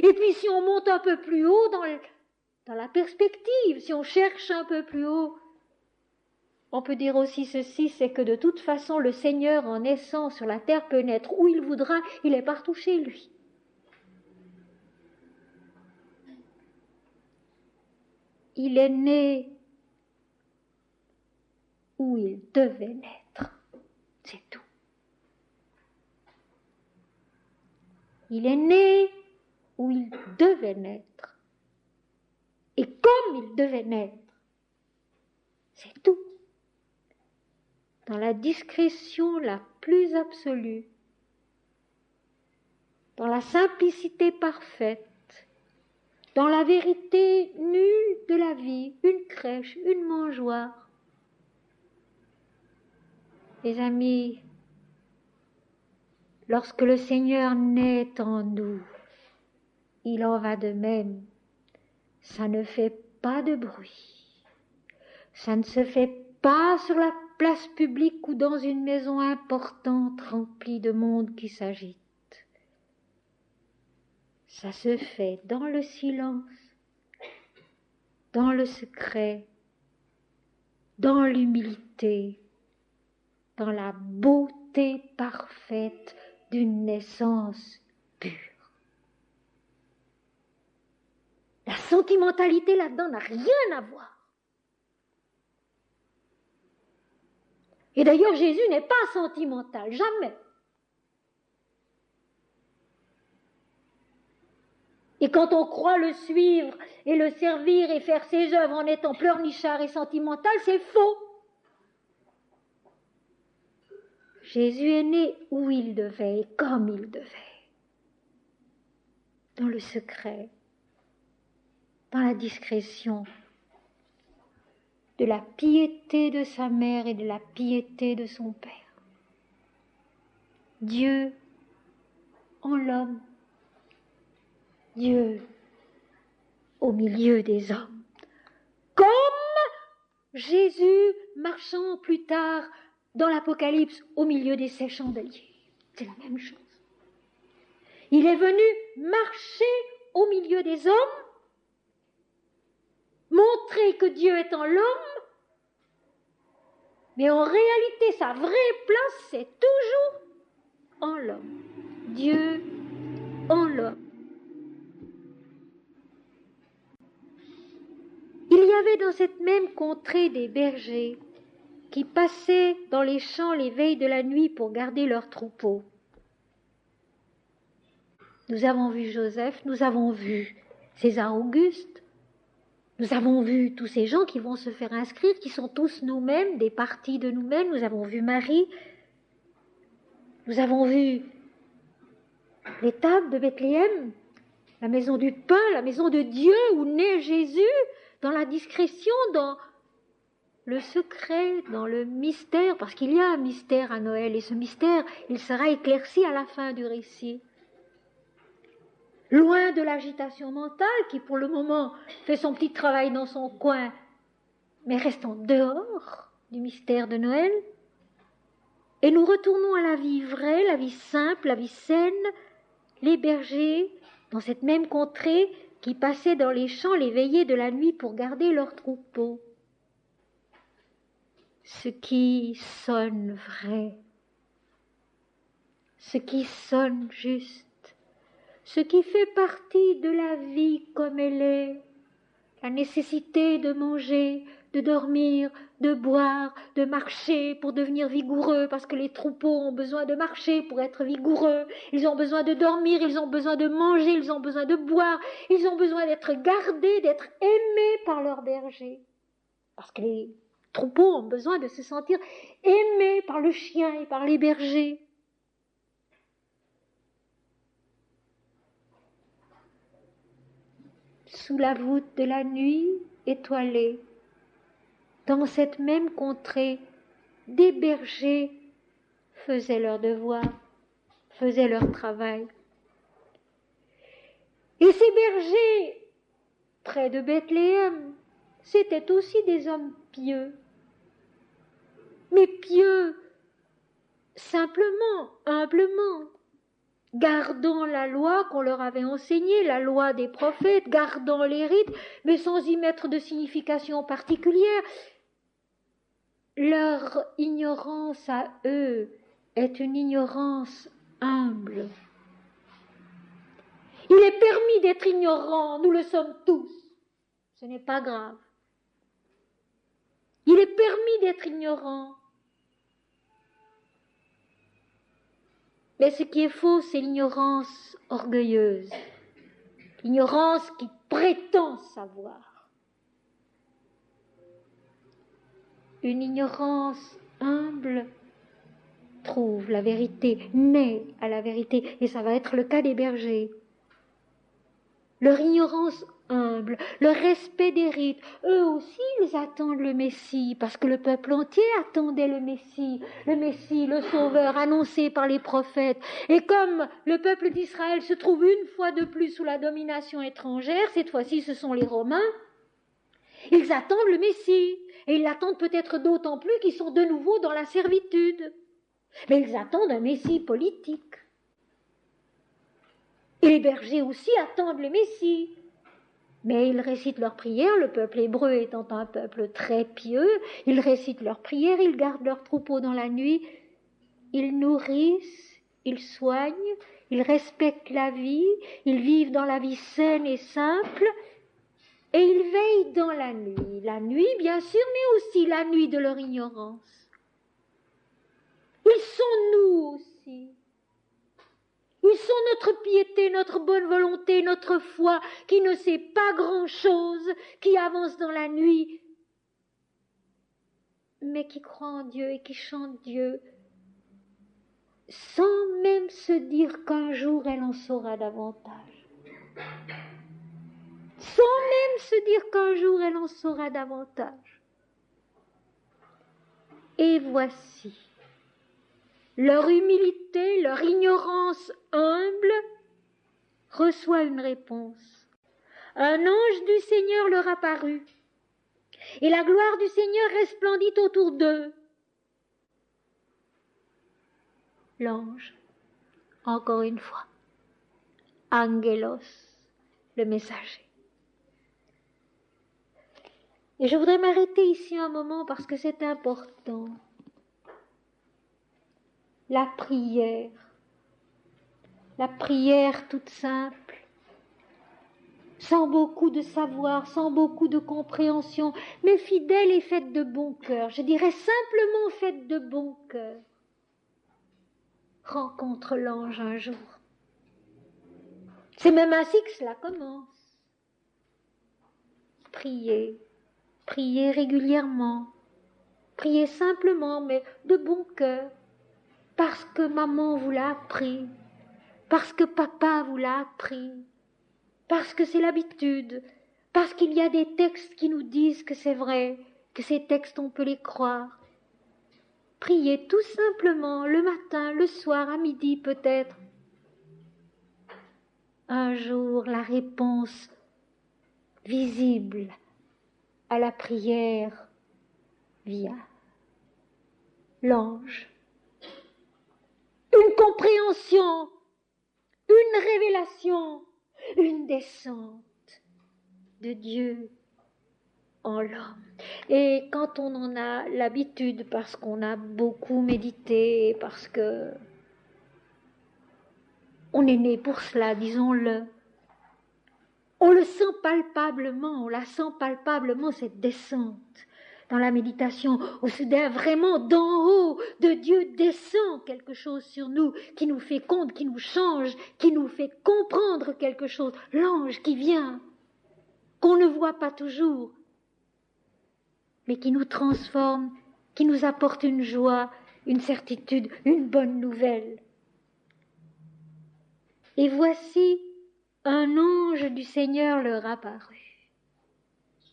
Et puis si on monte un peu plus haut dans la perspective, si on cherche un peu plus haut, on peut dire aussi ceci, c'est que de toute façon le Seigneur en naissant sur la terre peut naître où il voudra, il est partout chez lui. Il est né où il devait naître, c'est tout. Il est né où il devait naître. Et comme il devait naître, c'est tout. Dans la discrétion la plus absolue, dans la simplicité parfaite, dans la vérité nulle de la vie, une crèche, une mangeoire. Les amis, lorsque le Seigneur naît en nous, il en va de même. Ça ne fait pas de bruit. Ça ne se fait pas sur la place publique ou dans une maison importante remplie de monde qui s'agite. Ça se fait dans le silence, dans le secret, dans l'humilité, dans la beauté parfaite d'une naissance pure. La sentimentalité là-dedans n'a rien à voir. Et d'ailleurs, Jésus n'est pas sentimental, jamais. Et quand on croit le suivre et le servir et faire ses œuvres en étant pleurnichard et sentimental, c'est faux. Jésus est né où il devait et comme il devait. Dans le secret, dans la discrétion, de la piété de sa mère et de la piété de son père. Dieu en l'homme, Dieu au milieu des hommes. Comme Jésus marchant plus tard dans l'Apocalypse au milieu des 7 chandeliers. C'est la même chose. Il est venu marcher au milieu des hommes, montrer que Dieu est en l'homme, mais en réalité, sa vraie place, c'est toujours en l'homme. Dieu en l'homme. Il y avait dans cette même contrée des bergers qui passaient dans les champs les veilles de la nuit pour garder leurs troupeaux. Nous avons vu Joseph, nous avons vu César Auguste, nous avons vu tous ces gens qui vont se faire inscrire, qui sont tous nous-mêmes, des parties de nous-mêmes. Nous avons vu Marie, nous avons vu l'étable de Bethléem, la maison du pain, la maison de Dieu où naît Jésus, dans la discrétion, dans le secret, dans le mystère, parce qu'il y a un mystère à Noël, et ce mystère, il sera éclairci à la fin du récit. Loin de l'agitation mentale qui, pour le moment, fait son petit travail dans son coin, mais reste en dehors du mystère de Noël. Et nous retournons à la vie vraie, la vie simple, la vie saine, les bergers, dans cette même contrée, qui passaient dans les champs les veillées de la nuit pour garder leurs troupeaux. Ce qui sonne vrai, ce qui sonne juste, ce qui fait partie de la vie comme elle est, la nécessité de manger, de dormir, de boire, de marcher pour devenir vigoureux, parce que les troupeaux ont besoin de marcher pour être vigoureux, ils ont besoin de dormir, ils ont besoin de manger, ils ont besoin de boire, ils ont besoin d'être gardés, d'être aimés par leurs bergers, parce que les troupeaux ont besoin de se sentir aimés par le chien et par les bergers. Sous la voûte de la nuit étoilée, dans cette même contrée, des bergers faisaient leur devoir, faisaient leur travail. Et ces bergers près de Bethléem, c'étaient aussi des hommes pieux. Mais pieux, simplement, humblement, gardant la loi qu'on leur avait enseignée, la loi des prophètes, gardant les rites, mais sans y mettre de signification particulière. Leur ignorance à eux est une ignorance humble. Il est permis d'être ignorant, nous le sommes tous. Ce n'est pas grave. Il est permis d'être ignorant. Mais ce qui est faux, c'est l'ignorance orgueilleuse. L'ignorance qui prétend savoir. Une ignorance humble trouve la vérité, naît à la vérité, et ça va être le cas des bergers. Leur ignorance humble, le respect des rites, eux aussi ils attendent le Messie, parce que le peuple entier attendait le Messie, le Sauveur annoncé par les prophètes. Et comme le peuple d'Israël se trouve une fois de plus sous la domination étrangère, cette fois-ci ce sont les Romains, ils attendent le Messie, et ils l'attendent peut-être d'autant plus qu'ils sont de nouveau dans la servitude. Mais ils attendent un Messie politique. Et les bergers aussi attendent le Messie. Mais ils récitent leurs prières, le peuple hébreu étant un peuple très pieux, ils récitent leurs prières, ils gardent leurs troupeaux dans la nuit, ils nourrissent, ils soignent, ils respectent la vie, ils vivent dans la vie saine et simple, et ils veillent dans la nuit bien sûr, mais aussi la nuit de leur ignorance. Ils sont nous aussi. Ils sont notre piété, notre bonne volonté, notre foi, qui ne sait pas grand-chose, qui avance dans la nuit, mais qui croit en Dieu et qui chante Dieu, sans même se dire qu'un jour elle en saura davantage. Sans même se dire qu'un jour elle en saura davantage. Et voici, leur humilité, leur ignorance humble reçoit une réponse. Un ange du Seigneur leur apparut, et la gloire du Seigneur resplendit autour d'eux. L'ange, encore une fois, Angelos, le messager. Et je voudrais m'arrêter ici un moment parce que c'est important. La prière toute simple, sans beaucoup de savoir, sans beaucoup de compréhension, mais fidèle et faite de bon cœur, je dirais simplement faite de bon cœur, rencontre l'ange un jour. C'est même ainsi que cela commence. Priez régulièrement, priez simplement, mais de bon cœur, parce que maman vous l'a appris, parce que papa vous l'a appris, parce que c'est l'habitude, parce qu'il y a des textes qui nous disent que c'est vrai, que ces textes on peut les croire. Priez tout simplement, le matin, le soir, à midi peut-être. Un jour, la réponse visible à la prière vient. L'ange. Une compréhension, une révélation, une descente de Dieu en l'homme. Et quand on en a l'habitude, parce qu'on a beaucoup médité, parce que on est né pour cela, disons-le, on le sent palpablement, on la sent palpablement, cette descente dans la méditation, où soudain vraiment d'en haut de Dieu descend quelque chose sur nous, qui nous fait compte, qui nous change, qui nous fait comprendre quelque chose. L'ange qui vient, qu'on ne voit pas toujours, mais qui nous transforme, qui nous apporte une joie, une certitude, une bonne nouvelle. Et voici un ange du Seigneur leur apparut.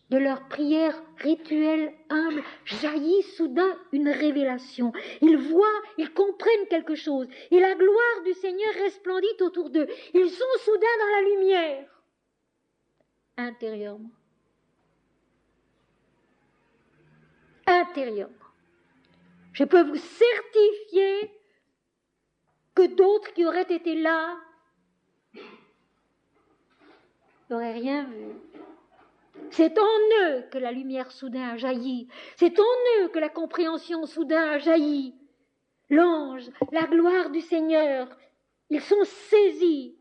De leur prière rituelle humble jaillit soudain une révélation. Ils voient, ils comprennent quelque chose. Et la gloire du Seigneur resplendit autour d'eux. Ils sont soudain dans la lumière. intérieurement. Intérieurement. Je peux vous certifier que d'autres qui auraient été là n'auraient rien vu. C'est en eux que la lumière soudain a jailli. C'est en eux que la compréhension soudain a jailli. L'ange, la gloire du Seigneur, ils sont saisis.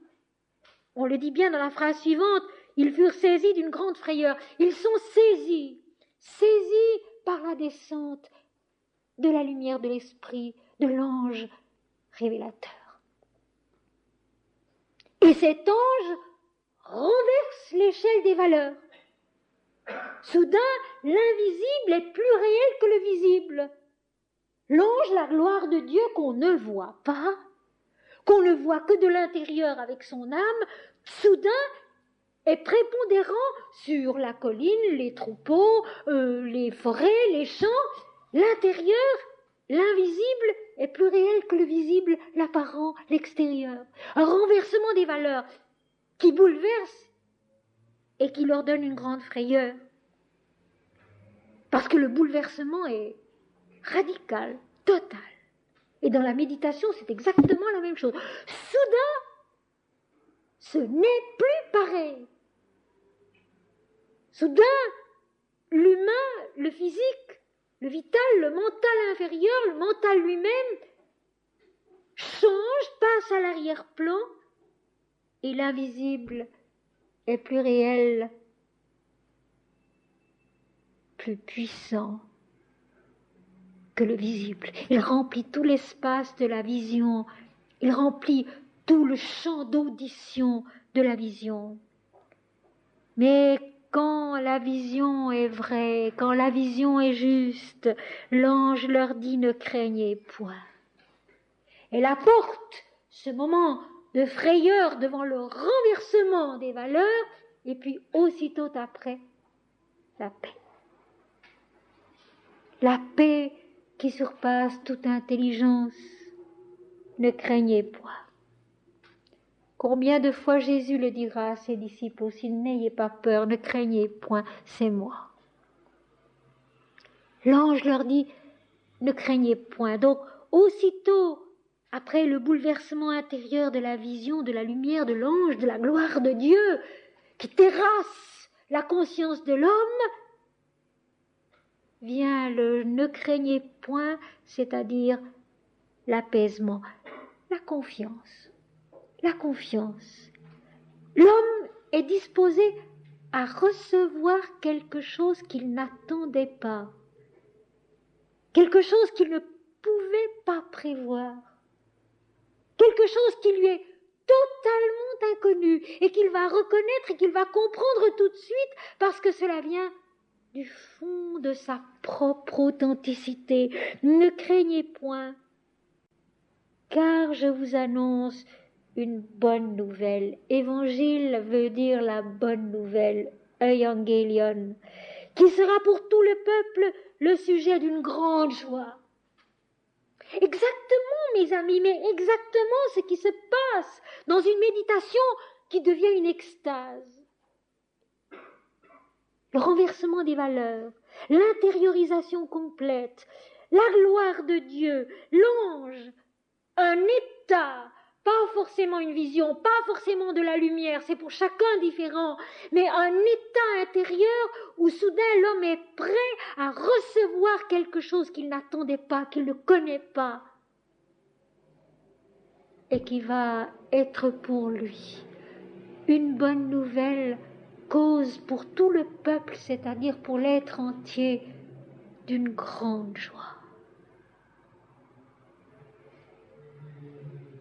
On le dit bien dans la phrase suivante, ils furent saisis d'une grande frayeur. Ils sont saisis par la descente de la lumière de l'Esprit, de l'ange révélateur. Et cet ange renverse l'échelle des valeurs. Soudain, l'invisible est plus réel que le visible. L'ange, la gloire de Dieu qu'on ne voit pas, qu'on ne voit que de l'intérieur avec son âme, soudain est prépondérant sur la colline, les troupeaux, les forêts, les champs. L'intérieur, l'invisible, est plus réel que le visible, l'apparent, l'extérieur. Un renversement des valeurs qui bouleverse et qui leur donne une grande frayeur. Parce que le bouleversement est radical, total. Et dans la méditation, c'est exactement la même chose. Soudain, ce n'est plus pareil. Soudain, l'humain, le physique, le vital, le mental inférieur, le mental lui-même, change, passe à l'arrière-plan, et l'invisible est plus réel, plus puissant que le visible. Il remplit tout l'espace de la vision, il remplit tout le champ d'audition de la vision. Mais quand la vision est vraie, quand la vision est juste, l'ange leur dit: ne craignez point. Elle apporte ce moment de frayeur devant le renversement des valeurs, et puis aussitôt après, la paix. La paix qui surpasse toute intelligence. Ne craignez point. Combien de fois Jésus le dira à ses disciples aussi: n'ayez pas peur, ne craignez point, c'est moi. L'ange leur dit: ne craignez point. Donc, aussitôt après le bouleversement intérieur de la vision, de la lumière de l'ange, de la gloire de Dieu, qui terrasse la conscience de l'homme, vient le ne craignez point, c'est-à-dire l'apaisement, la confiance. La confiance. L'homme est disposé à recevoir quelque chose qu'il n'attendait pas, quelque chose qu'il ne pouvait pas prévoir, quelque chose qui lui est totalement inconnu et qu'il va reconnaître et qu'il va comprendre tout de suite parce que cela vient du fond de sa propre authenticité. Ne craignez point, car je vous annonce une bonne nouvelle. Évangile veut dire la bonne nouvelle, euangelion, qui sera pour tout le peuple le sujet d'une grande joie. Exactement, mes amis, mais exactement ce qui se passe dans une méditation qui devient une extase. Le renversement des valeurs, l'intériorisation complète, la gloire de Dieu, l'ange, un état, pas forcément une vision, pas forcément de la lumière, c'est pour chacun différent, mais un état intérieur où soudain l'homme est prêt à recevoir quelque chose qu'il n'attendait pas, qu'il ne connaît pas, et qui va être pour lui une bonne nouvelle, cause pour tout le peuple, c'est-à-dire pour l'être entier, d'une grande joie.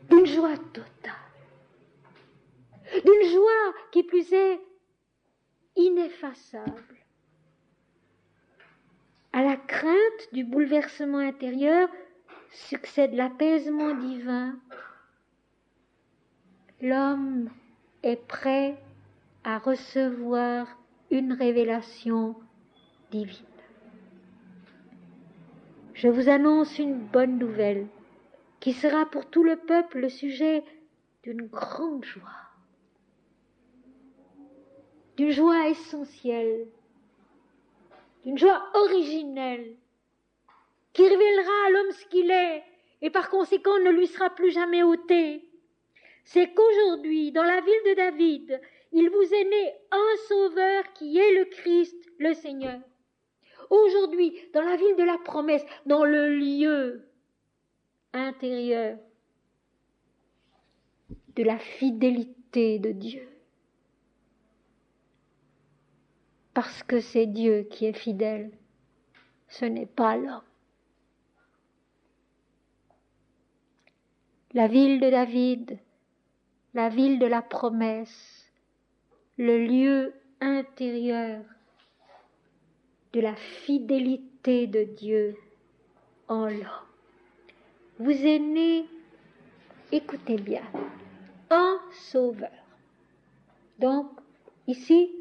D'une joie totale, d'une joie qui plus est ineffaçable. À la crainte du bouleversement intérieur succède l'apaisement divin. L'homme est prêt à recevoir une révélation divine. Je vous annonce une bonne nouvelle qui sera pour tout le peuple le sujet d'une grande joie. d'une joie essentielle, d'une joie originelle, qui révélera à l'homme ce qu'il est et par conséquent ne lui sera plus jamais ôté. C'est qu'aujourd'hui, dans la ville de David, il vous est né un sauveur qui est le Christ, le Seigneur. Aujourd'hui, dans la ville de la promesse, dans le lieu intérieur de la fidélité de Dieu. Parce que c'est Dieu qui est fidèle, ce n'est pas l'homme. La ville de David, la ville de la promesse, le lieu intérieur de la fidélité de Dieu en l'homme. Vous êtes né, écoutez bien, un sauveur. Donc, ici,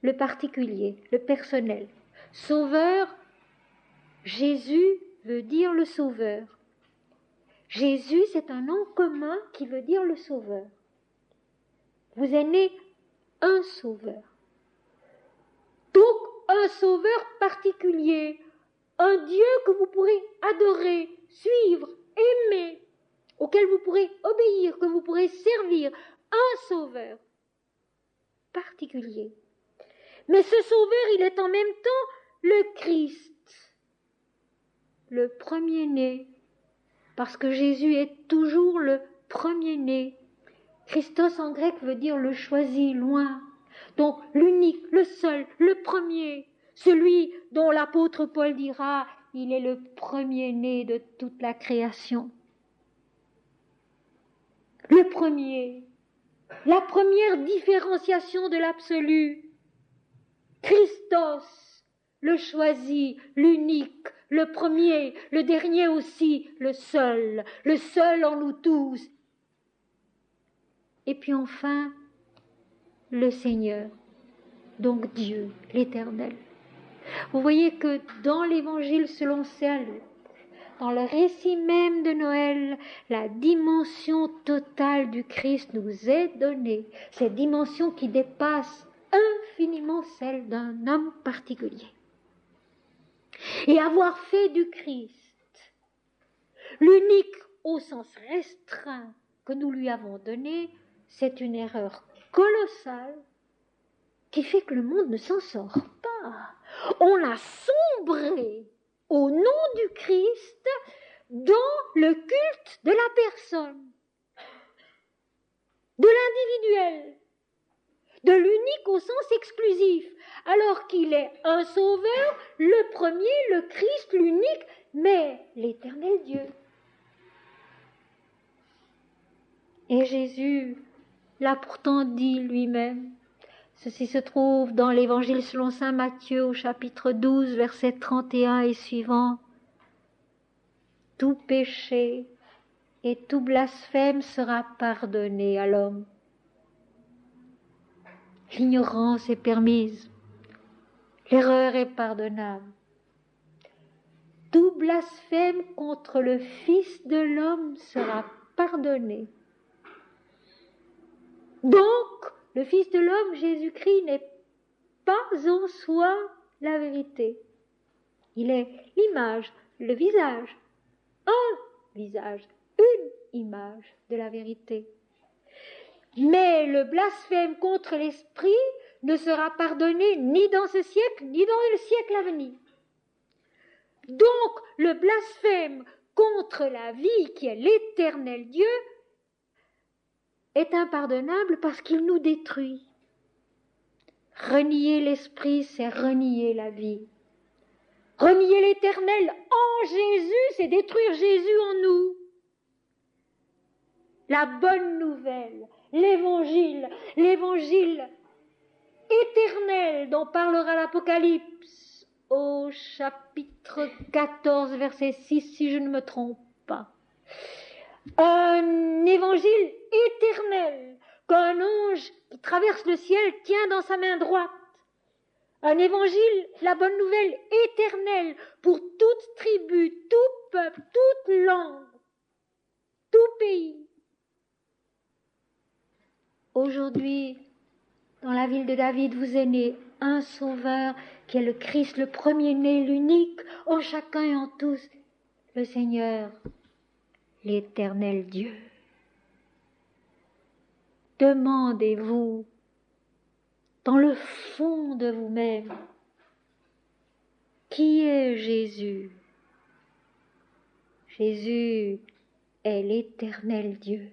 le particulier, le personnel. Sauveur, Jésus veut dire le sauveur. Jésus, c'est un nom commun qui veut dire le sauveur. Vous êtes né un sauveur. Donc, un sauveur particulier, un Dieu que vous pourrez adorer, suivre, aimer, auquel vous pourrez obéir, que vous pourrez servir, un sauveur particulier. Mais ce sauveur, il est en même temps le Christ, le premier-né, parce que Jésus est toujours le premier-né. Christos en grec veut dire le choisi, loin. Donc l'unique, le seul, le premier, celui dont l'apôtre Paul dira, il est le premier-né de toute la création. Le premier, la première différenciation de l'absolu. Christos, le choisi, l'unique, le premier, le dernier aussi, le seul en nous tous. Et puis enfin, le Seigneur, donc Dieu, l'Éternel. Vous voyez que dans l'Évangile selon Saint Luc, dans le récit même de Noël, la dimension totale du Christ nous est donnée, cette dimension qui dépasse infiniment celle d'un homme particulier. Et avoir fait du Christ l'unique au sens restreint que nous lui avons donné, c'est une erreur colossale qui fait que le monde ne s'en sort pas. On a sombré au nom du Christ dans le culte de la personne, de l'individuel, de l'unique au sens exclusif, alors qu'il est un sauveur, le premier, le Christ, l'unique, mais l'éternel Dieu. Et Jésus l'a pourtant dit lui-même. Ceci se trouve dans l'Évangile selon saint Matthieu au chapitre 12, versets 31 et suivants. Tout péché et tout blasphème sera pardonné à l'homme. L'ignorance est permise, l'erreur est pardonnable. Tout blasphème contre le Fils de l'homme sera pardonné. Donc, le Fils de l'homme, Jésus-Christ, n'est pas en soi la vérité. Il est l'image, le visage, un visage, une image de la vérité. Mais le blasphème contre l'esprit ne sera pardonné ni dans ce siècle, ni dans le siècle à venir. Donc, le blasphème contre la vie qui est l'éternel Dieu est impardonnable parce qu'il nous détruit. Renier l'esprit, c'est renier la vie. Renier l'éternel en Jésus, c'est détruire Jésus en nous. La bonne nouvelle, l'évangile éternel dont parlera l'Apocalypse au chapitre 14, verset 6, si je ne me trompe pas. Un évangile éternel qu'un ange qui traverse le ciel tient dans sa main droite. Un évangile, la bonne nouvelle éternelle pour toute tribu, tout peuple, toute langue, tout pays. Aujourd'hui, dans la ville de David, vous est né un sauveur qui est le Christ, le premier-né, l'unique, en chacun et en tous, le Seigneur, l'Éternel Dieu. Demandez-vous, dans le fond de vous-même, qui est Jésus? Jésus est l'Éternel Dieu.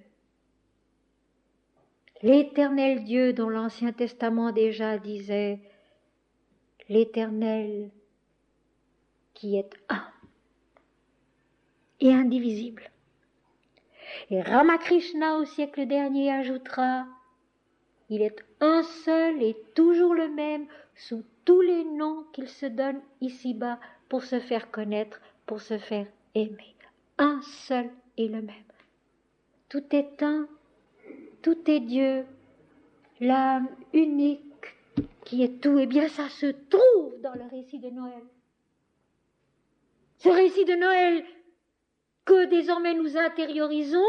L'Éternel Dieu dont l'Ancien Testament déjà disait l'Éternel qui est un et indivisible. Et Ramakrishna au siècle dernier ajoutera il est un seul et toujours le même sous tous les noms qu'il se donne ici-bas pour se faire connaître, pour se faire aimer. Un seul et le même. Tout est un, tout est Dieu, l'âme unique qui est tout. Eh bien, ça se trouve dans le récit de Noël. Ce récit de Noël que désormais nous intériorisons,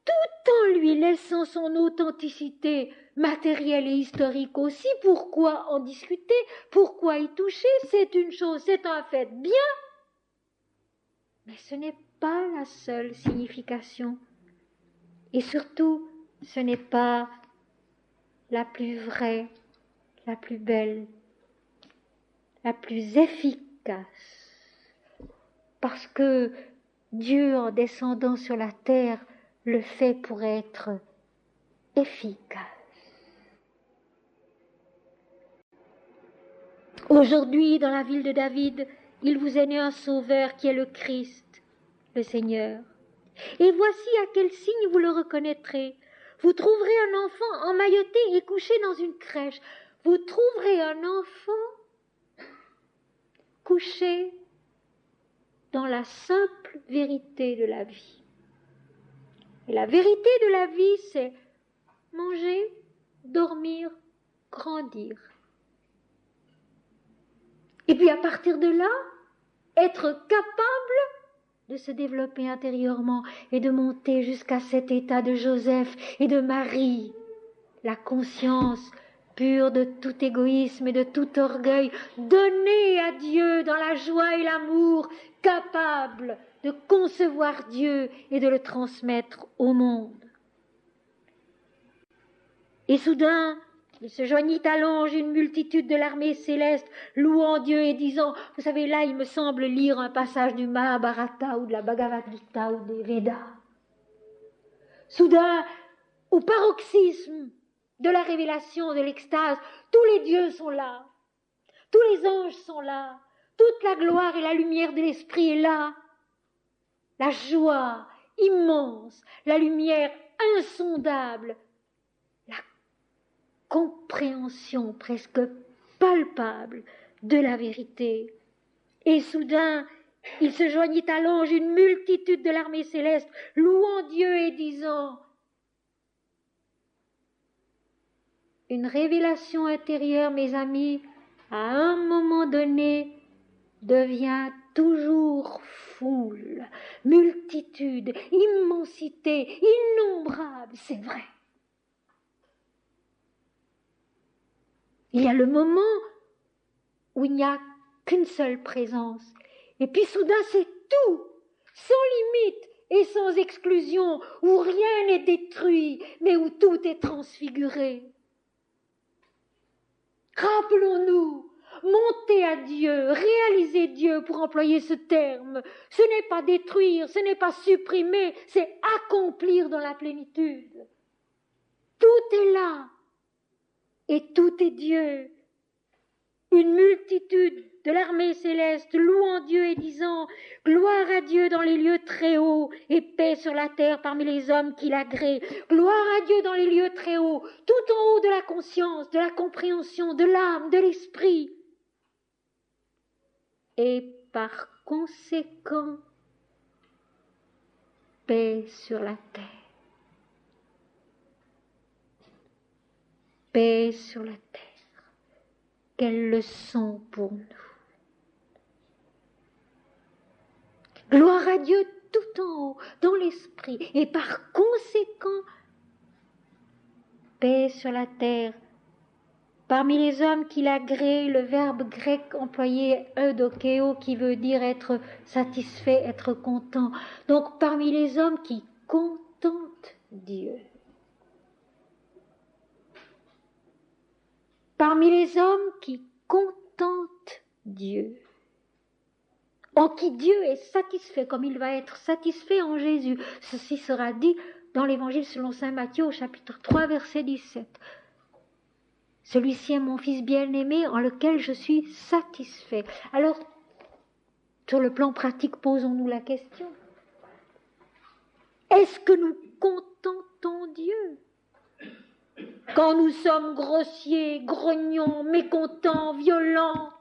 tout en lui laissant son authenticité matérielle et historique aussi. Pourquoi en discuter? Pourquoi y toucher? C'est une chose, c'est un fait bien. Mais ce n'est pas la seule signification. Et surtout, ce n'est pas la plus vraie, la plus belle, la plus efficace. Parce que Dieu, en descendant sur la terre, le fait pour être efficace. Aujourd'hui, dans la ville de David, il vous est né un sauveur qui est le Christ, le Seigneur. Et voici à quel signe vous le reconnaîtrez. Vous trouverez un enfant emmailloté et couché dans une crèche. Vous trouverez un enfant couché dans la simple vérité de la vie. Et la vérité de la vie, c'est manger, dormir, grandir. Et puis à partir de là, être capable de se développer intérieurement et de monter jusqu'à cet état de Joseph et de Marie, la conscience pure de tout égoïsme et de tout orgueil, donnée à Dieu dans la joie et l'amour, capable de concevoir Dieu et de le transmettre au monde. Et soudain, il se joignit à l'ange une multitude de l'armée céleste, louant Dieu et disant, vous savez, là, il me semble lire un passage du Mahabharata ou de la Bhagavad Gita ou des Védas. Soudain, au paroxysme de la révélation, de l'extase, tous les dieux sont là, tous les anges sont là, toute la gloire et la lumière de l'esprit est là. La joie immense, la lumière insondable, la compréhension presque palpable de la vérité. Et soudain, il se joignit à l'ange une multitude de l'armée céleste, louant Dieu et disant, une révélation intérieure, mes amis, à un moment donné, devient toujours foule, multitude, immensité, innombrable, c'est vrai. Il y a le moment où il n'y a qu'une seule présence, et puis soudain c'est tout, sans limite et sans exclusion, où rien n'est détruit, mais où tout est transfiguré. Rappelons-nous, monter à Dieu, réaliser Dieu, pour employer ce terme, ce n'est pas détruire, ce n'est pas supprimer, c'est accomplir dans la plénitude. Tout est là, et tout est Dieu. Une multitude de l'armée céleste louant Dieu et disant « Gloire à Dieu dans les lieux très hauts et paix sur la terre parmi les hommes qui l'agréent. Gloire à Dieu dans les lieux très hauts, tout en haut de la conscience, de la compréhension, de l'âme, de l'esprit. » Et par conséquent, paix sur la terre. Paix sur la terre. Quelle leçon pour nous. Gloire à Dieu tout en haut, dans l'esprit, et par conséquent, paix sur la terre Parmi les hommes qu'il agrée, le verbe grec employé eudokeo, qui veut dire être satisfait, être content. Donc parmi les hommes qui contentent Dieu. Parmi les hommes qui contentent Dieu, en qui Dieu est satisfait, comme il va être satisfait en Jésus. Ceci sera dit dans l'Évangile selon saint Matthieu au chapitre 3, verset 17. Celui-ci est mon Fils bien-aimé en lequel je suis satisfait. Alors, sur le plan pratique, posons-nous la question. Est-ce que nous contentons Dieu ? Quand nous sommes grossiers, grognons, mécontents, violents,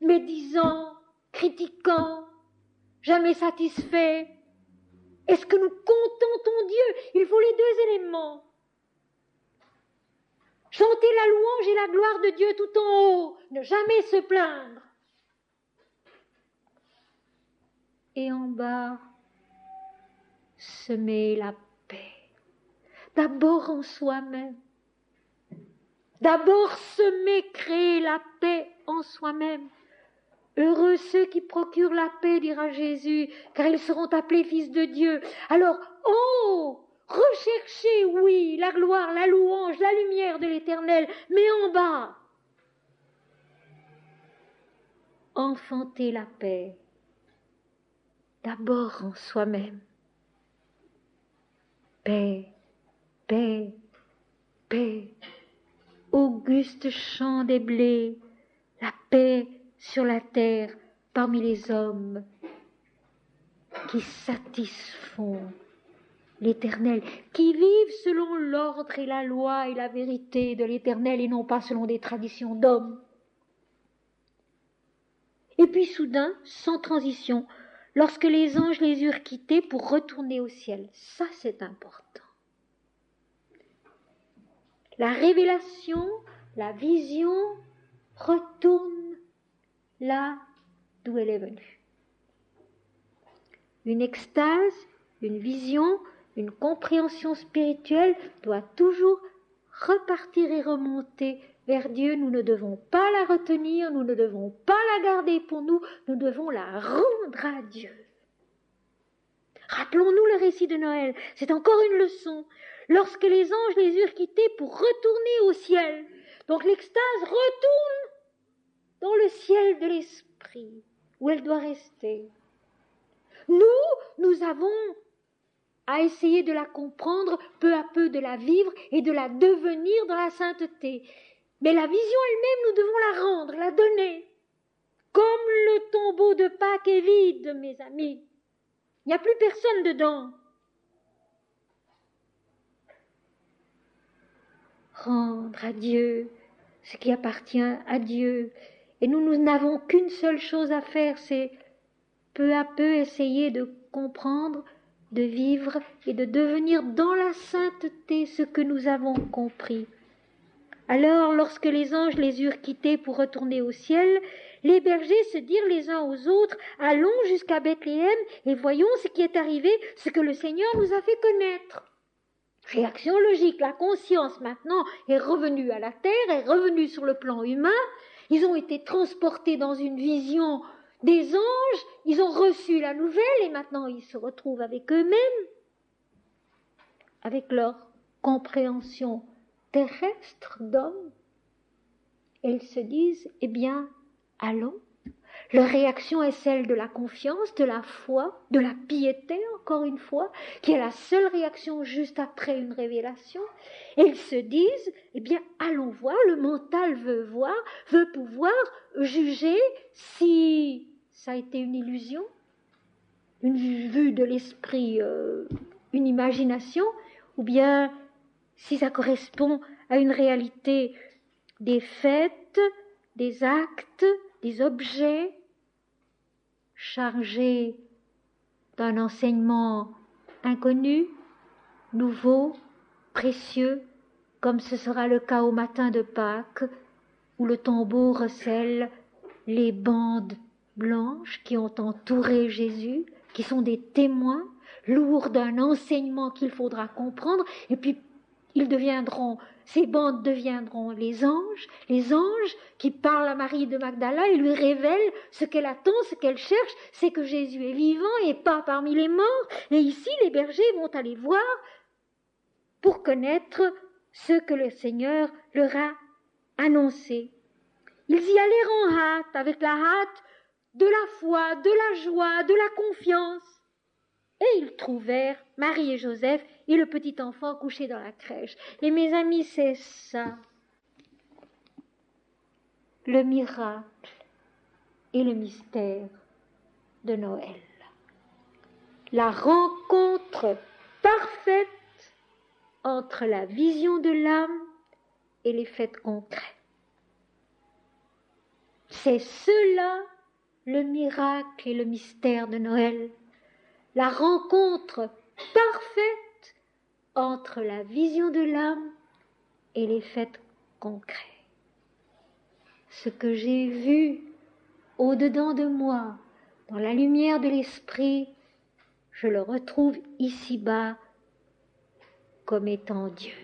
médisants, critiquants, jamais satisfaits, est-ce que nous contentons Dieu ? Il faut les deux éléments. Chanter la louange et la gloire de Dieu tout en haut, ne jamais se plaindre. Et en bas, semer la paix. D'abord en soi-même. D'abord semer, créer la paix en soi-même. Heureux ceux qui procurent la paix, dira Jésus, car ils seront appelés fils de Dieu. Alors, oh, recherchez, oui, la gloire, la louange, la lumière de l'Éternel, mais en bas, enfantez la paix, d'abord en soi-même. Paix, paix, paix, auguste chant des blés, la paix sur la terre parmi les hommes qui satisfont l'Éternel, qui vivent selon l'ordre et la loi et la vérité de l'Éternel et non pas selon des traditions d'hommes. Et puis soudain, sans transition, lorsque les anges les eurent quittés pour retourner au ciel, ça c'est important. La révélation, la vision retourne là d'où elle est venue. Une extase, une vision, une compréhension spirituelle doit toujours repartir et remonter vers Dieu. Nous ne devons pas la retenir, nous ne devons pas la garder pour nous, nous devons la rendre à Dieu. Rappelons-nous le récit de Noël, c'est encore une leçon. Lorsque les anges les eurent quittés pour retourner au ciel, donc l'extase retourne dans le ciel de l'esprit, où elle doit rester. Nous avons à essayer de la comprendre, peu à peu de la vivre et de la devenir dans la sainteté. Mais la vision elle-même, nous devons la rendre, la donner. Comme le tombeau de Pâques est vide, mes amis. Il n'y a plus personne dedans. Rendre à Dieu ce qui appartient à Dieu. Et nous n'avons qu'une seule chose à faire, c'est peu à peu essayer de comprendre, de vivre et de devenir dans la sainteté ce que nous avons compris. Alors, lorsque les anges les eurent quittés pour retourner au ciel, les bergers se dirent les uns aux autres, « Allons jusqu'à Bethléem et voyons ce qui est arrivé, ce que le Seigneur nous a fait connaître. » Réaction logique, la conscience maintenant est revenue à la terre, est revenue sur le plan humain. Ils ont été transportés dans une vision des anges, ils ont reçu la nouvelle et maintenant ils se retrouvent avec eux-mêmes, avec leur compréhension terrestre d'hommes. Et ils se disent, eh bien, allons. Leur réaction est celle de la confiance, de la foi, de la piété, encore une fois, qui est la seule réaction juste après une révélation. Et ils se disent, eh bien, allons voir, le mental veut voir, veut pouvoir juger si ça a été une illusion, une vue de l'esprit, une imagination, ou bien si ça correspond à une réalité des faits, des actes, des objets chargés d'un enseignement inconnu, nouveau, précieux, comme ce sera le cas au matin de Pâques, où le tombeau recèle les bandes blanches qui ont entouré Jésus, qui sont des témoins lourds d'un enseignement qu'il faudra comprendre, et puis ils deviendront Ces bandes deviendront les anges qui parlent à Marie de Magdala et lui révèlent ce qu'elle attend, ce qu'elle cherche, c'est que Jésus est vivant et pas parmi les morts. Et ici, les bergers vont aller voir pour connaître ce que le Seigneur leur a annoncé. Ils y allèrent en hâte, avec la hâte de la foi, de la joie, de la confiance. Et ils trouvèrent Marie et Joseph et le petit enfant couché dans la crèche. Et mes amis, c'est ça, le miracle et le mystère de Noël. La rencontre parfaite entre la vision de l'âme et les faits concrets. C'est cela le miracle et le mystère de Noël. La rencontre parfaite entre la vision de l'âme et les faits concrets. Ce que j'ai vu au-dedans de moi, dans la lumière de l'esprit, je le retrouve ici-bas comme étant Dieu.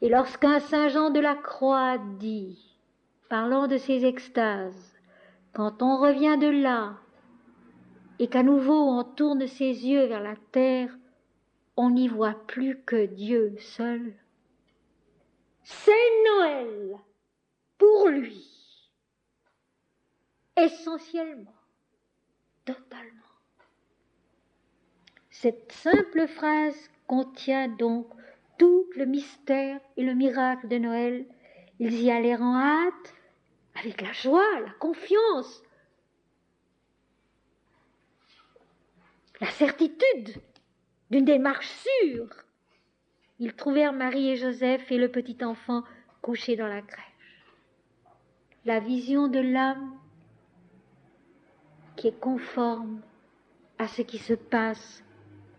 Et lorsqu'un Saint Jean de la Croix dit, parlant de ses extases, quand on revient de là, et qu'à nouveau on tourne ses yeux vers la terre, on n'y voit plus que Dieu seul. C'est Noël pour lui, essentiellement, totalement. Cette simple phrase contient donc tout le mystère et le miracle de Noël. Ils y allèrent en hâte, avec la joie, la confiance, la certitude d'une démarche sûre. Ils trouvèrent Marie et Joseph et le petit enfant couchés dans la crèche. La vision de l'âme qui est conforme à ce qui se passe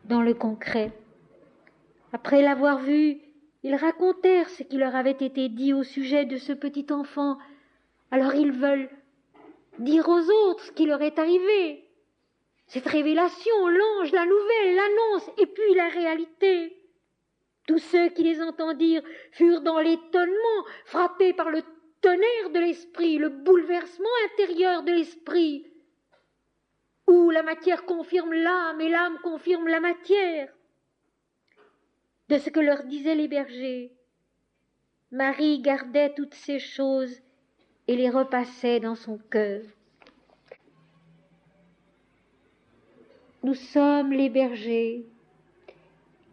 dans le concret. Après l'avoir vu, ils racontèrent ce qui leur avait été dit au sujet de ce petit enfant. Alors ils veulent dire aux autres ce qui leur est arrivé. Cette révélation, l'ange, la nouvelle, l'annonce, et puis la réalité. Tous ceux qui les entendirent furent dans l'étonnement, frappés par le tonnerre de l'esprit, le bouleversement intérieur de l'esprit, où la matière confirme l'âme et l'âme confirme la matière. De ce que leur disaient les bergers, Marie gardait toutes ces choses et les repassait dans son cœur. Nous sommes les bergers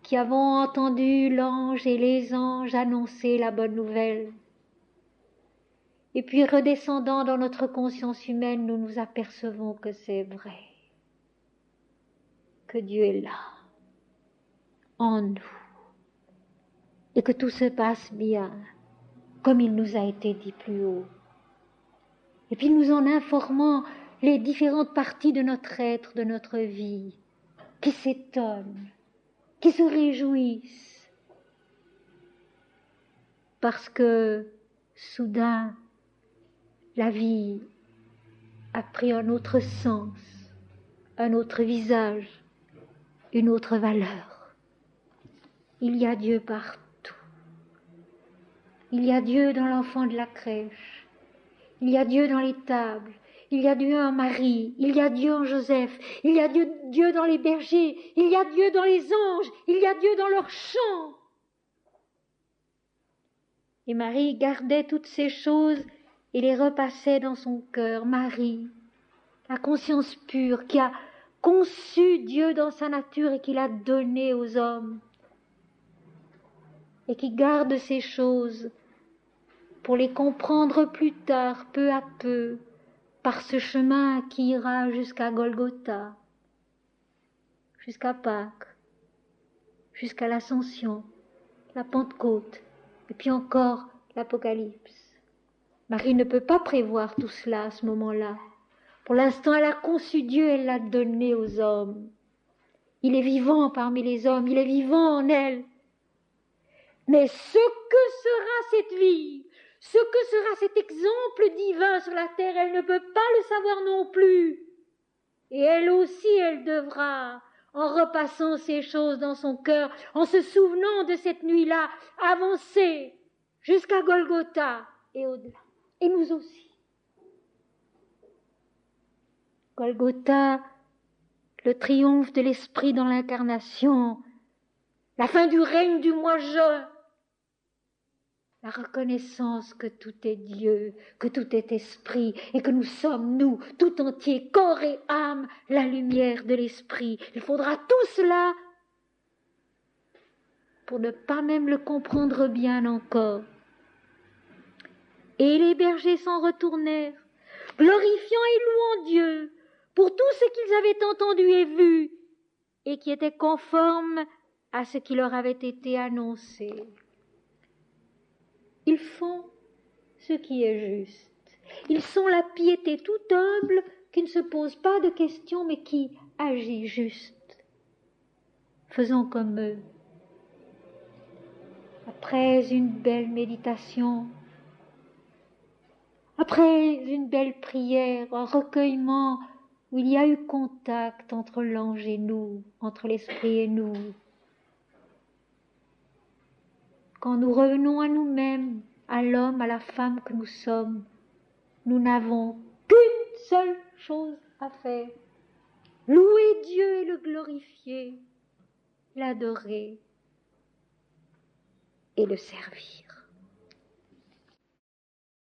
qui avons entendu l'ange et les anges annoncer la bonne nouvelle. Et puis redescendant dans notre conscience humaine, nous nous apercevons que c'est vrai, que Dieu est là, en nous, et que tout se passe bien, comme il nous a été dit plus haut. Et puis nous en informant les différentes parties de notre être, de notre vie, qui s'étonnent, qui se réjouissent, parce que soudain, la vie a pris un autre sens, un autre visage, une autre valeur. Il y a Dieu partout. Il y a Dieu dans l'enfant de la crèche. Il y a Dieu dans les tables. Il y a Dieu en Marie. Il y a Dieu en Joseph. Il y a Dieu dans les bergers. Il y a Dieu dans les anges. Il y a Dieu dans leurs chants. Et Marie gardait toutes ces choses et les repassait dans son cœur. Marie, la conscience pure qui a conçu Dieu dans sa nature et qui l'a donné aux hommes. Et qui garde ces choses pour les comprendre plus tard, peu à peu, par ce chemin qui ira jusqu'à Golgotha, jusqu'à Pâques, jusqu'à l'Ascension, la Pentecôte, et puis encore l'Apocalypse. Marie ne peut pas prévoir tout cela à ce moment-là. Pour l'instant, elle a conçu Dieu, elle l'a donné aux hommes. Il est vivant parmi les hommes, il est vivant en elle. Mais ce que sera cette vie, ce que sera cet exemple divin sur la terre, elle ne peut pas le savoir non plus. Et elle aussi, elle devra en repassant ces choses dans son cœur, en se souvenant de cette nuit-là, avancer jusqu'à Golgotha et au-delà. Et nous aussi. Golgotha, le triomphe de l'Esprit dans l'incarnation, la fin du règne du moi-je, la reconnaissance que tout est Dieu, que tout est Esprit, et que nous sommes, nous, tout entiers, corps et âme, la lumière de l'Esprit. Il faudra tout cela pour ne pas même le comprendre bien encore. Et les bergers s'en retournèrent, glorifiant et louant Dieu pour tout ce qu'ils avaient entendu et vu, et qui était conforme à ce qui leur avait été annoncé. Ils font ce qui est juste. Ils sont la piété toute humble qui ne se pose pas de questions mais qui agit juste. Faisons comme eux. Après une belle méditation, après une belle prière, un recueillement où il y a eu contact entre l'ange et nous, entre l'esprit et nous, quand nous revenons à nous-mêmes, à l'homme, à la femme que nous sommes, nous n'avons qu'une seule chose à faire. Louer Dieu et le glorifier, l'adorer et le servir.